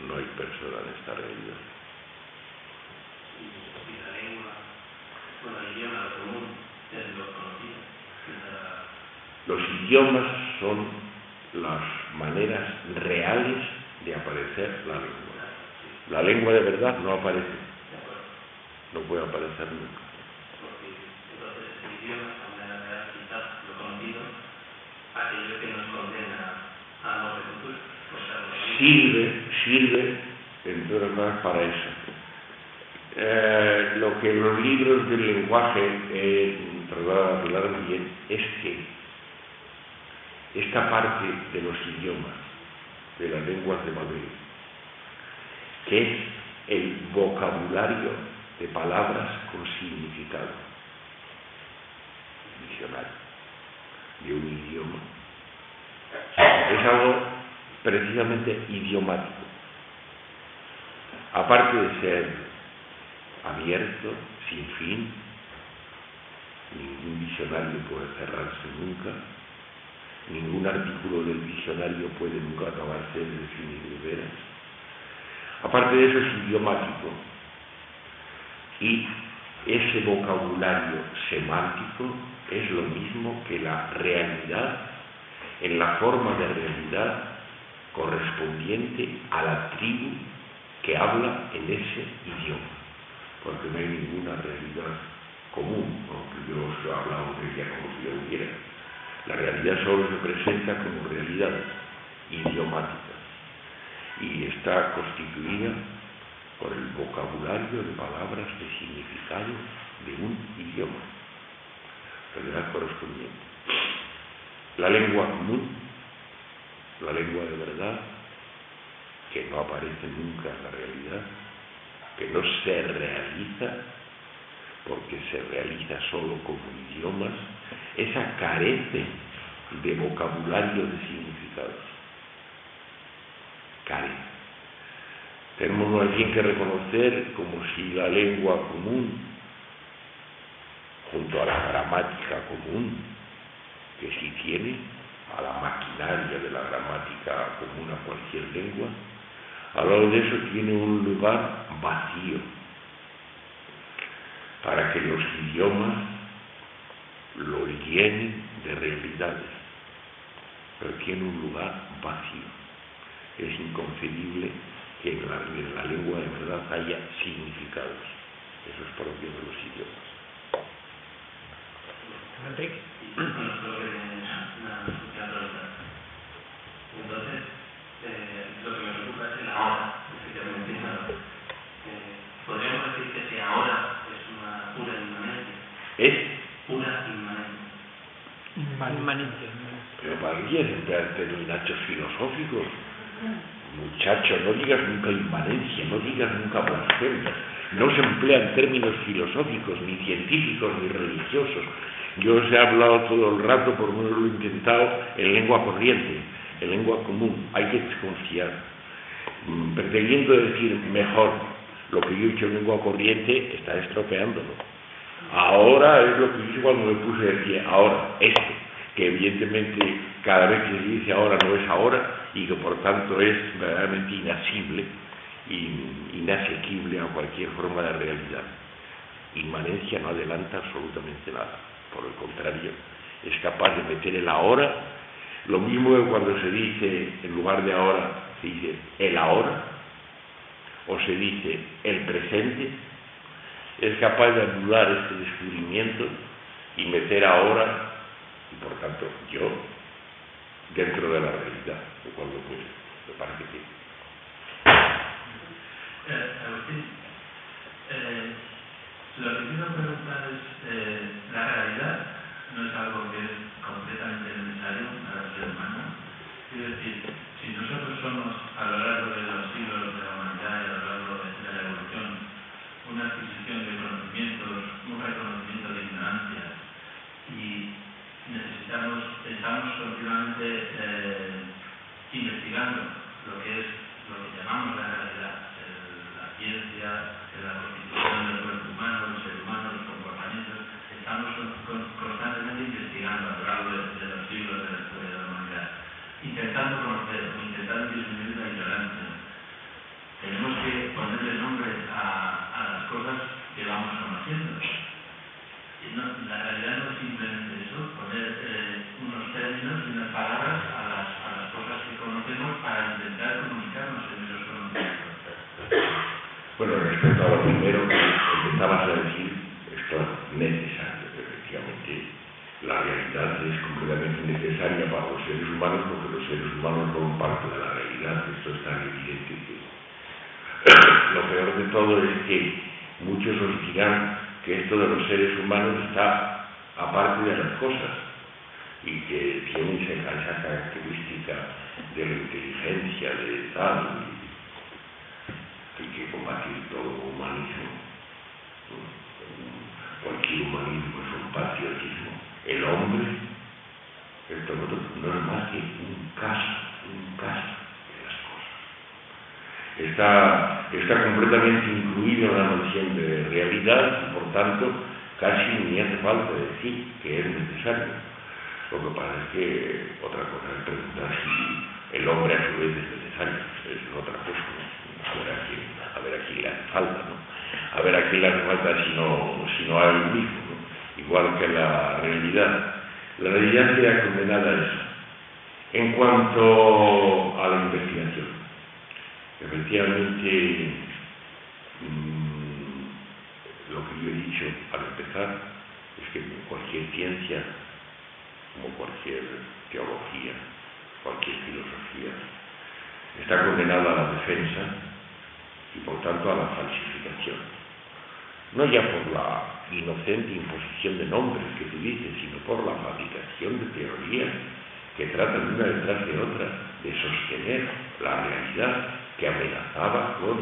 No hay persona en esta realidad. Y la lengua, bueno, el idioma común es lo conocido. Los idiomas son las maneras reales de aparecer la lengua. La lengua de verdad no aparece. No puede aparecer nunca. Porque entonces el idioma, la manera real, quizás lo conocido, aquello que nos condena a no futuro. Sirve, entre otras cosas, para eso. Lo que los libros del lenguaje tratado de hablar bien es que esta parte de los idiomas, de las lenguas de Babel, que es el vocabulario de palabras con significado, diccionario de un idioma, es algo precisamente idiomático. Aparte de ser abierto, sin fin, ningún diccionario puede cerrarse nunca, ningún artículo del diccionario puede nunca acabarse de definir de veras. Aparte de eso, es idiomático, y ese vocabulario semántico es lo mismo que la realidad en la forma de realidad correspondiente a la tribu que habla en ese idioma, porque no hay ninguna realidad común, aunque yo os he hablado de ella como si lo hubiera. La realidad solo se presenta como realidad idiomática y está constituida por el vocabulario de palabras de significado de un idioma, realidad correspondiente. La lengua común, la lengua de verdad, que no aparece nunca en la realidad, que no se realiza, porque se realiza solo como idiomas, esa carece de vocabulario de significados. Carece. Tenemos más bien que reconocer como si la lengua común, junto a la gramática común, que sí tiene, a la maquinaria de la gramática común a cualquier lengua, al lado de eso tiene un lugar vacío, para que los idiomas lo llenen de realidades, pero tiene un lugar vacío. Es inconcebible que en la lengua de verdad haya significados. Eso es propio de los idiomas. Enrique. Entonces, lo que me preocupa es el ahora, efectivamente. ¿Podríamos decir que si ahora es una pura inmanencia? ¿Es? Pura inmanencia. Inmanente. Pero para qué emplear terminachos filosóficos. Muchacho, no digas nunca inmanencia, no digas nunca blasfemia. No se emplean términos filosóficos, ni científicos, ni religiosos. Yo os he hablado todo el rato, por lo menos lo he intentado, en lengua corriente, en lengua común. Hay que desconfiar. Pretendiendo decir mejor lo que yo he hecho en lengua corriente, está estropeándolo. Ahora es lo que hice cuando me puse a decir ahora, esto, que evidentemente cada vez que se dice ahora no es ahora y que por tanto es verdaderamente inasible, inasequible a cualquier forma de realidad. Inmanencia no adelanta absolutamente nada. Por el contrario, es capaz de meter el ahora, lo mismo que cuando se dice, en lugar de ahora, se dice el ahora, o se dice el presente, es capaz de anular este descubrimiento y meter ahora, y por tanto yo, dentro de la realidad, de cuando pues, me parece que Agustín, lo que quiero preguntar es, la realidad no es algo que es completamente necesario para el ser humano. Es decir, si nosotros somos a lo largo de los siglos de la humanidad y a lo largo de la evolución una adquisición de conocimientos, un reconocimiento de ignorancia y estamos continuamente investigando lo que llamamos la realidad, la ciencia, la constitución del cuerpo humano, el ser humano, los comportamientos. Estamos constantemente investigando a lo largo de los siglos de la historia de la humanidad, intentando conocer o intentando disminuir la ignorancia. Tenemos que ponerle nombre a las cosas que vamos conociendo. Y la realidad no es simplemente eso, poner unos términos y unas palabras a las cosas que conocemos para intentar comunicarnos en esos conocimientos. Bueno, respecto a lo primero que empezabas a decir, esto es necesario, efectivamente. La realidad es completamente necesaria para los seres humanos porque los seres humanos son parte de la realidad. Esto es tan evidente que lo peor de todo es que muchos os dirán que esto de los seres humanos está aparte de las cosas y que tienen esa característica de la inteligencia, de tal, que hay que combatir todo humanismo. Cualquier humanismo es un patriotismo. El hombre, esto no es más que un caso de las cosas. Está completamente incluido en la noción de realidad y por tanto casi ni hace falta decir que es necesario. Lo que pasa es que otra cosa es preguntar si el hombre a su vez es necesario. Es otra cosa, ¿no? A ver a quién le hace falta, ¿no? A ver a quién le hace falta si no a él mismo, ¿no? Igual que la realidad. La realidad queda condenada a eso. En cuanto a la investigación, efectivamente, lo que yo he dicho al empezar es que cualquier ciencia, como cualquier teología, cualquier filosofía, está condenada a la defensa y por tanto a la falsificación. No ya por la inocente imposición de nombres que tú dices, sino por la fabricación de teorías que tratan una detrás de otra de sostener la realidad que amenazaba con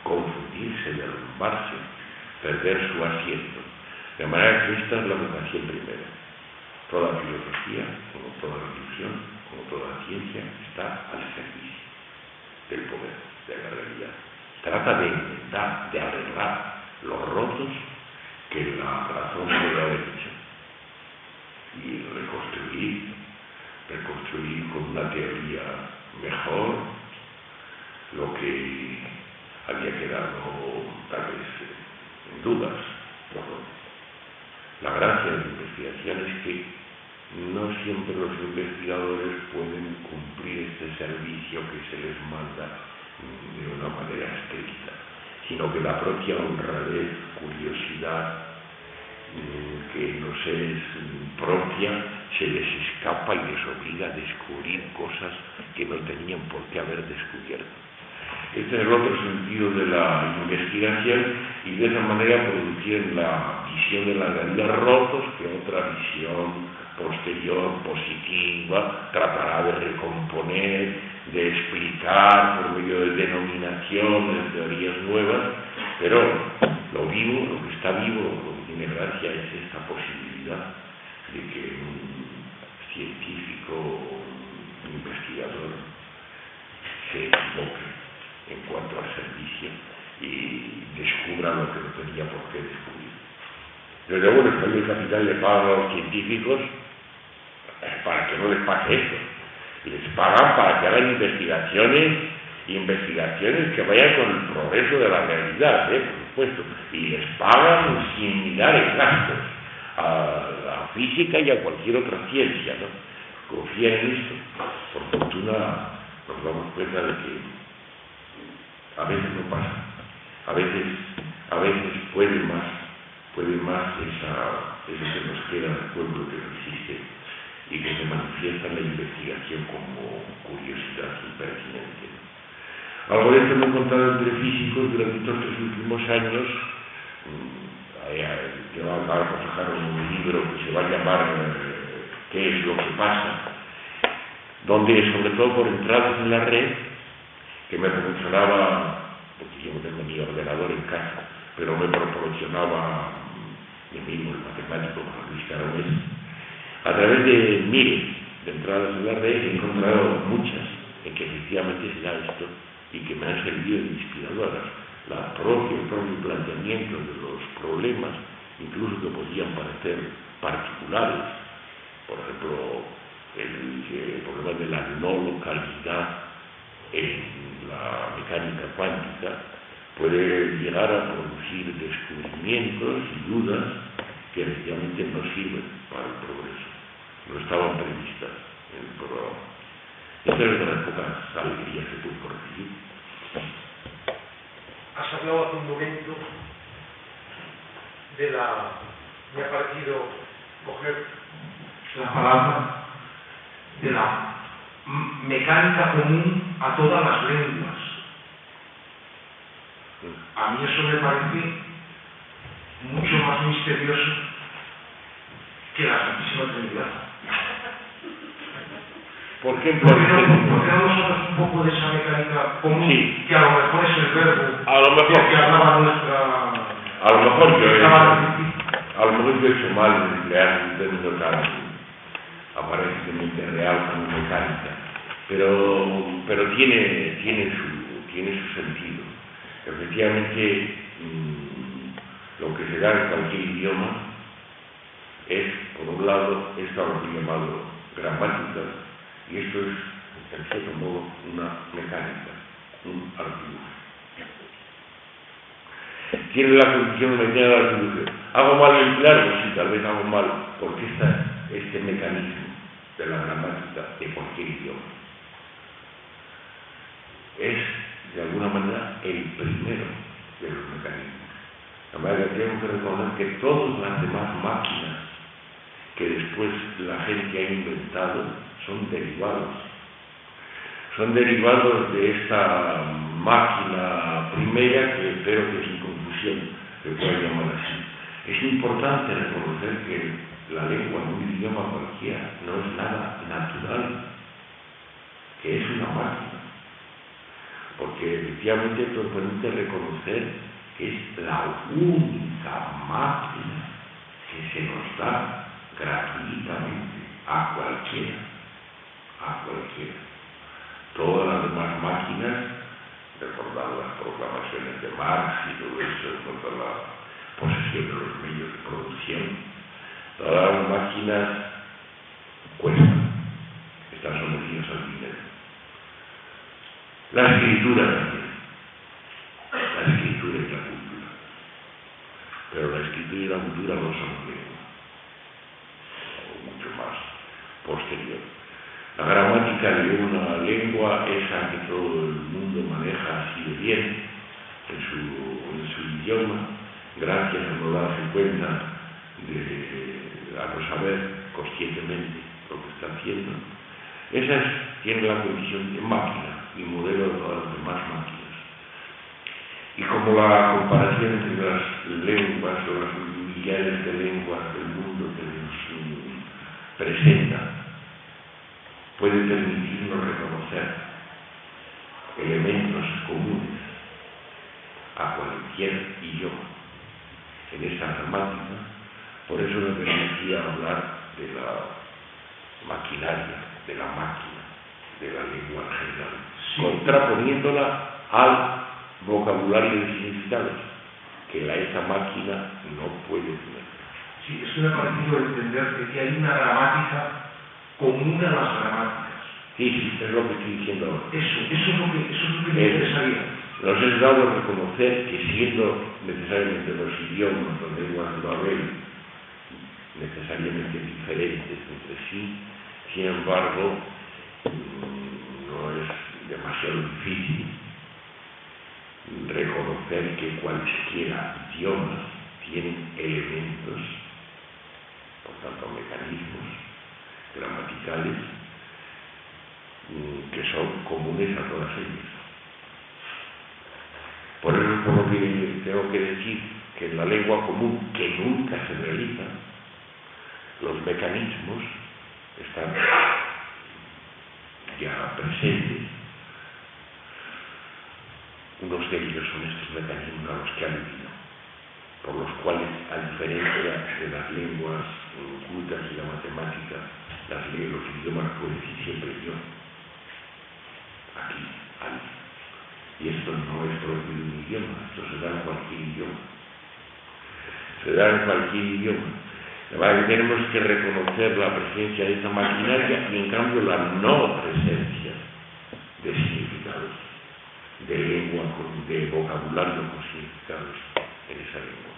confundirse, derrumbarse, perder su asiento. De manera que esta es la vocación primera. Toda filosofía, como toda religión, como toda ciencia, está al servicio del poder, de la realidad. Trata de inventar, de arreglar los rotos que la razón puede haber hecho y reconstruir con una teoría mejor lo que había quedado tal vez en dudas. La gracia de la investigación es que no siempre los investigadores pueden cumplir este servicio que se les manda de una manera estricta, sino que la propia honradez, curiosidad que nos es propia, se les escapa y les obliga a descubrir cosas que no tenían por qué haber descubierto. Este es el otro sentido de la investigación y de esa manera producir en la visión de la realidad rotos que otra visión posterior, positiva, tratará de recomponer, de explicar por medio de denominaciones, teorías nuevas, pero lo vivo, lo que está vivo, lo que tiene gracia es esta posibilidad de que un científico, un investigador, se equivoque en cuanto al servicio y descubra lo que no tenía por qué descubrir. Desde luego, el capital le paga a los científicos para que no les pase esto. Les pagan para que hagan investigaciones que vayan con el progreso de la realidad, por supuesto, y les pagan sin mirar en gastos a la física y a cualquier otra ciencia, ¿no? Confían en esto. Por fortuna nos damos cuenta de que a veces no pasa, a veces puede más eso que nos queda del pueblo que no existe y que se manifiesta en la investigación como curiosidad impertinente. Algo de esto me he encontrado entre físicos durante estos 3 últimos años. Yo acabo de sacar un libro que se va a llamar ¿Qué es lo que pasa?, donde, sobre todo por entradas en la red, que me proporcionaba, porque yo no tengo ni ordenador en casa, pero me proporcionaba yo mismo, el matemático Luis Caronés, a través de miles de entradas en la red he encontrado muchas en que efectivamente se da esto y que me han servido de inspiradoras. El propio planteamiento de los problemas, incluso que podían parecer particulares, por ejemplo, el problema de la no localidad en la mecánica cuántica, puede llegar a producir descubrimientos y dudas que efectivamente no sirven para el progreso, no estaban previstas en el programa. Esta es de las pocas alegrías que puedo recibir. Has hablado hace un momento de me ha parecido coger la palabra de la mecánica común a todas las lenguas. A mí eso me parece mucho más misterioso que la Santísima Trinidad. ¿Por qué no nosotros un poco de esa mecánica común? Sí. Que a lo mejor es el verbo que hablaba nuestra... A lo mejor yo he hecho mal en emplear un término tan aparentemente real como mecánica, pero tiene su sentido. Efectivamente, lo que se da en cualquier idioma es, por un lado, esto lo que he llamado gramática, y esto es, en cierto modo, una mecánica, un artilugio. Tiene la condición de meter al artilugio. ¿Hago mal en emplearlo? Sí, tal vez hago mal, porque este mecanismo de la gramática de cualquier idioma es, de alguna manera, el primero de los mecanismos. La manera que tenemos que recordar que todas las demás máquinas que después la gente ha inventado son derivados de esta máquina primera, que espero que sin confusión se pueda llamar así. Es importante reconocer que la lengua en un idioma cualquiera no es nada natural, que es una máquina, porque efectivamente esto permite reconocer que es la única máquina que se nos da gratuitamente a cualquiera. Todas las demás máquinas, recordar las proclamaciones de Marx y todo eso, contra la posesión de los medios de producción, todas las máquinas cuestan, están sometidas al dinero. La escritura también, la escritura y la cultura, pero la escritura y la cultura no son lengua, o mucho más posterior. La gramática de una lengua, esa que todo el mundo maneja así de bien en su idioma, gracias a no darse cuenta a no saber conscientemente lo que está haciendo, esas tienen la condición de máquina y modelo de todas las demás máquinas. Y como la comparación entre las lenguas o las millares de lenguas del mundo que nos presenta puede permitirnos reconocer elementos comunes a cualquier idioma en esa gramática, por eso me permitía hablar de la maquinaria, de la máquina, de la lengua en general, contraponiéndola al vocabulario de significados que esa máquina no puede tener. Sí, es que me ha parecido entender que hay una gramática común a las gramáticas. Sí, es lo que estoy diciendo ahora. Eso es lo que me interesaría. Nos es dado reconocer que siendo necesariamente los idiomas, las lenguas de Babel, necesariamente diferentes entre sí, sin embargo, no es demasiado difícil reconocer que cualquiera idiomas tienen elementos, por tanto mecanismos gramaticales, que son comunes a todas ellas. Por eso es por lo que tengo que decir que en la lengua común, que nunca se realiza, los mecanismos están ya presentes. Unos de ellos son estos mecanismos a los que han vivido, por los cuales, a diferencia de las lenguas cultas y la matemática, los idiomas pueden decir siempre yo, aquí, ahí. Y esto no es propio de un idioma, esto se da en cualquier idioma. Se da en cualquier idioma. Además, tenemos que reconocer la presencia de esa maquinaria y, en cambio, la no presencia de significados, de lengua, de vocabulario con significados en esa lengua.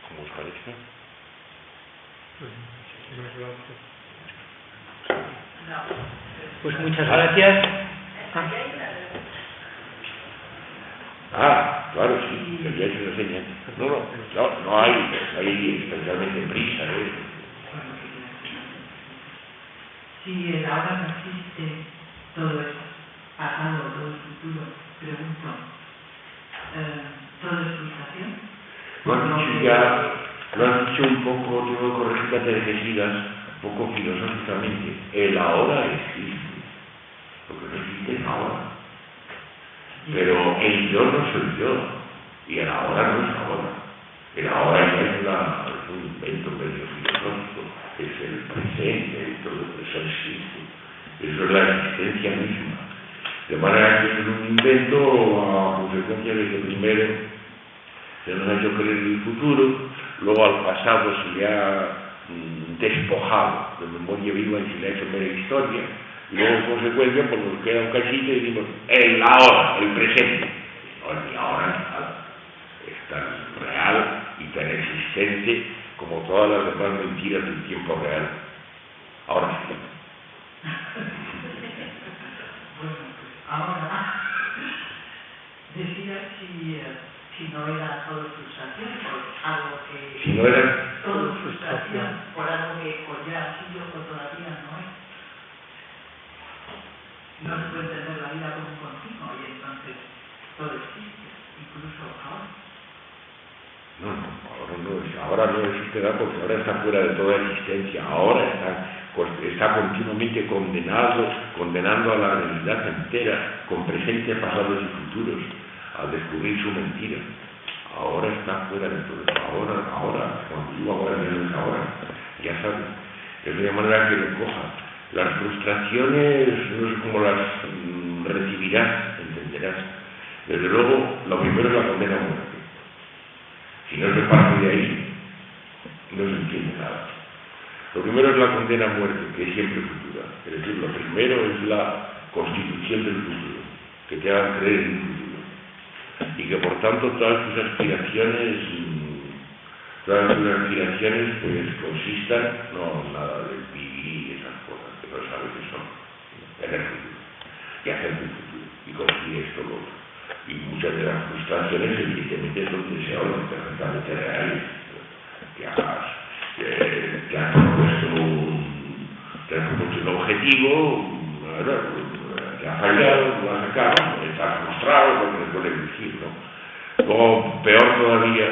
¿Cómo os parece? Pues muchas gracias. Claro, sí, que ya se lo enseñan. No hay especialmente prisa, Si el ahora no existe, todo es pasado, todo es futuro, pregunto, ¿todo es frustración? Lo has dicho un poco, yo corregítate que sigas, un poco filosóficamente. El ahora existe, lo que no existe es ahora. Pero el yo no soy yo, y el ahora no es ahora. El ahora ya es un invento medio filosófico, es el presente, todo eso existe. Eso es la existencia misma. De manera que es un invento a consecuencia de que primero se nos ha hecho creer el futuro, luego al pasado se le ha despojado de memoria viva y se le ha hecho mera historia, y luego en consecuencia pues nos queda un cachito y decimos el ahora, el presente. No, el ahora es tan real y tan existente como todas las demás mentiras del tiempo real. Ahora sí. Bueno, pues ahora decía si no era todo frustración por algo que... Si no era... Todo frustración por algo que o ya ha sido o todavía no es. No se puede entender la vida como un continuo y entonces todo existe, incluso ahora. Ahora no existe nada porque ahora está fuera de toda existencia. Ahora está continuamente condenando a la realidad entera, con presentes, pasados y futuros, a descubrir su mentira. Ahora está fuera de todo eso. Ahora, cuando digo ahora, no es ahora, ya sabes. Es de manera que lo coja. Las frustraciones, no sé cómo las recibirás, entenderás. Desde luego, lo primero es la condena a muerte. Si no se parte de ahí, no se entiende nada. Lo primero es la condena a muerte, que es siempre futura. Es decir, lo primero es la constitución del futuro, que te haga creer en el futuro. Y que por tanto todas tus aspiraciones pues consistan, no nada de vivir esas cosas, que no sabes qué son, en el futuro, y hacer un futuro, y conseguir esto o lo otro. Y muchas de las frustraciones evidentemente son deseables, perfectamente reales. Que has propuesto un objetivo, te ha fallado, lo has sacado, estás frustrado, lo que se puede decir, ¿no? O peor todavía,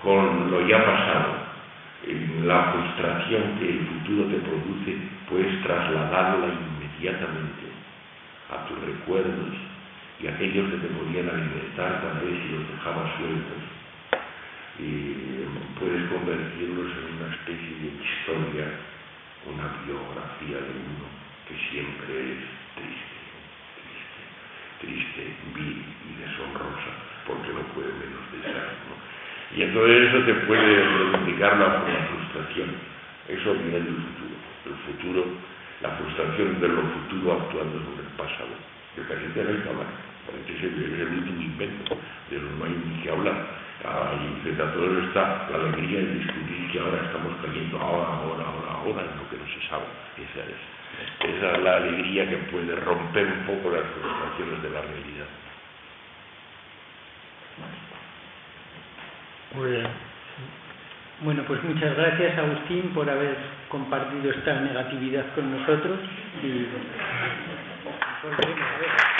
con lo ya pasado, la frustración que el futuro te produce, puedes trasladarla inmediatamente a tus recuerdos y aquellos que te podían alimentar tal vez si los dejabas sueltos. Y puedes convertirlos en una especie de historia, una biografía de uno que siempre es triste, vil y deshonrosa, porque no puede menos de ser, ¿no? Y entonces eso te puede reivindicarla por la frustración. Eso viene del futuro. El futuro, la frustración de lo futuro actuando sobre el pasado. De casi te no hay que hablar. Es el último invento, de lo no hay ni que hablar. Y frente a todo eso está la alegría de descubrir que ahora estamos cayendo ahora en lo que no se sabe. Esa es la alegría que puede romper un poco las frustraciones de la realidad. Muy bien. Bueno, pues muchas gracias, Agustín, por haber compartido esta negatividad con nosotros y Volveremos a ver.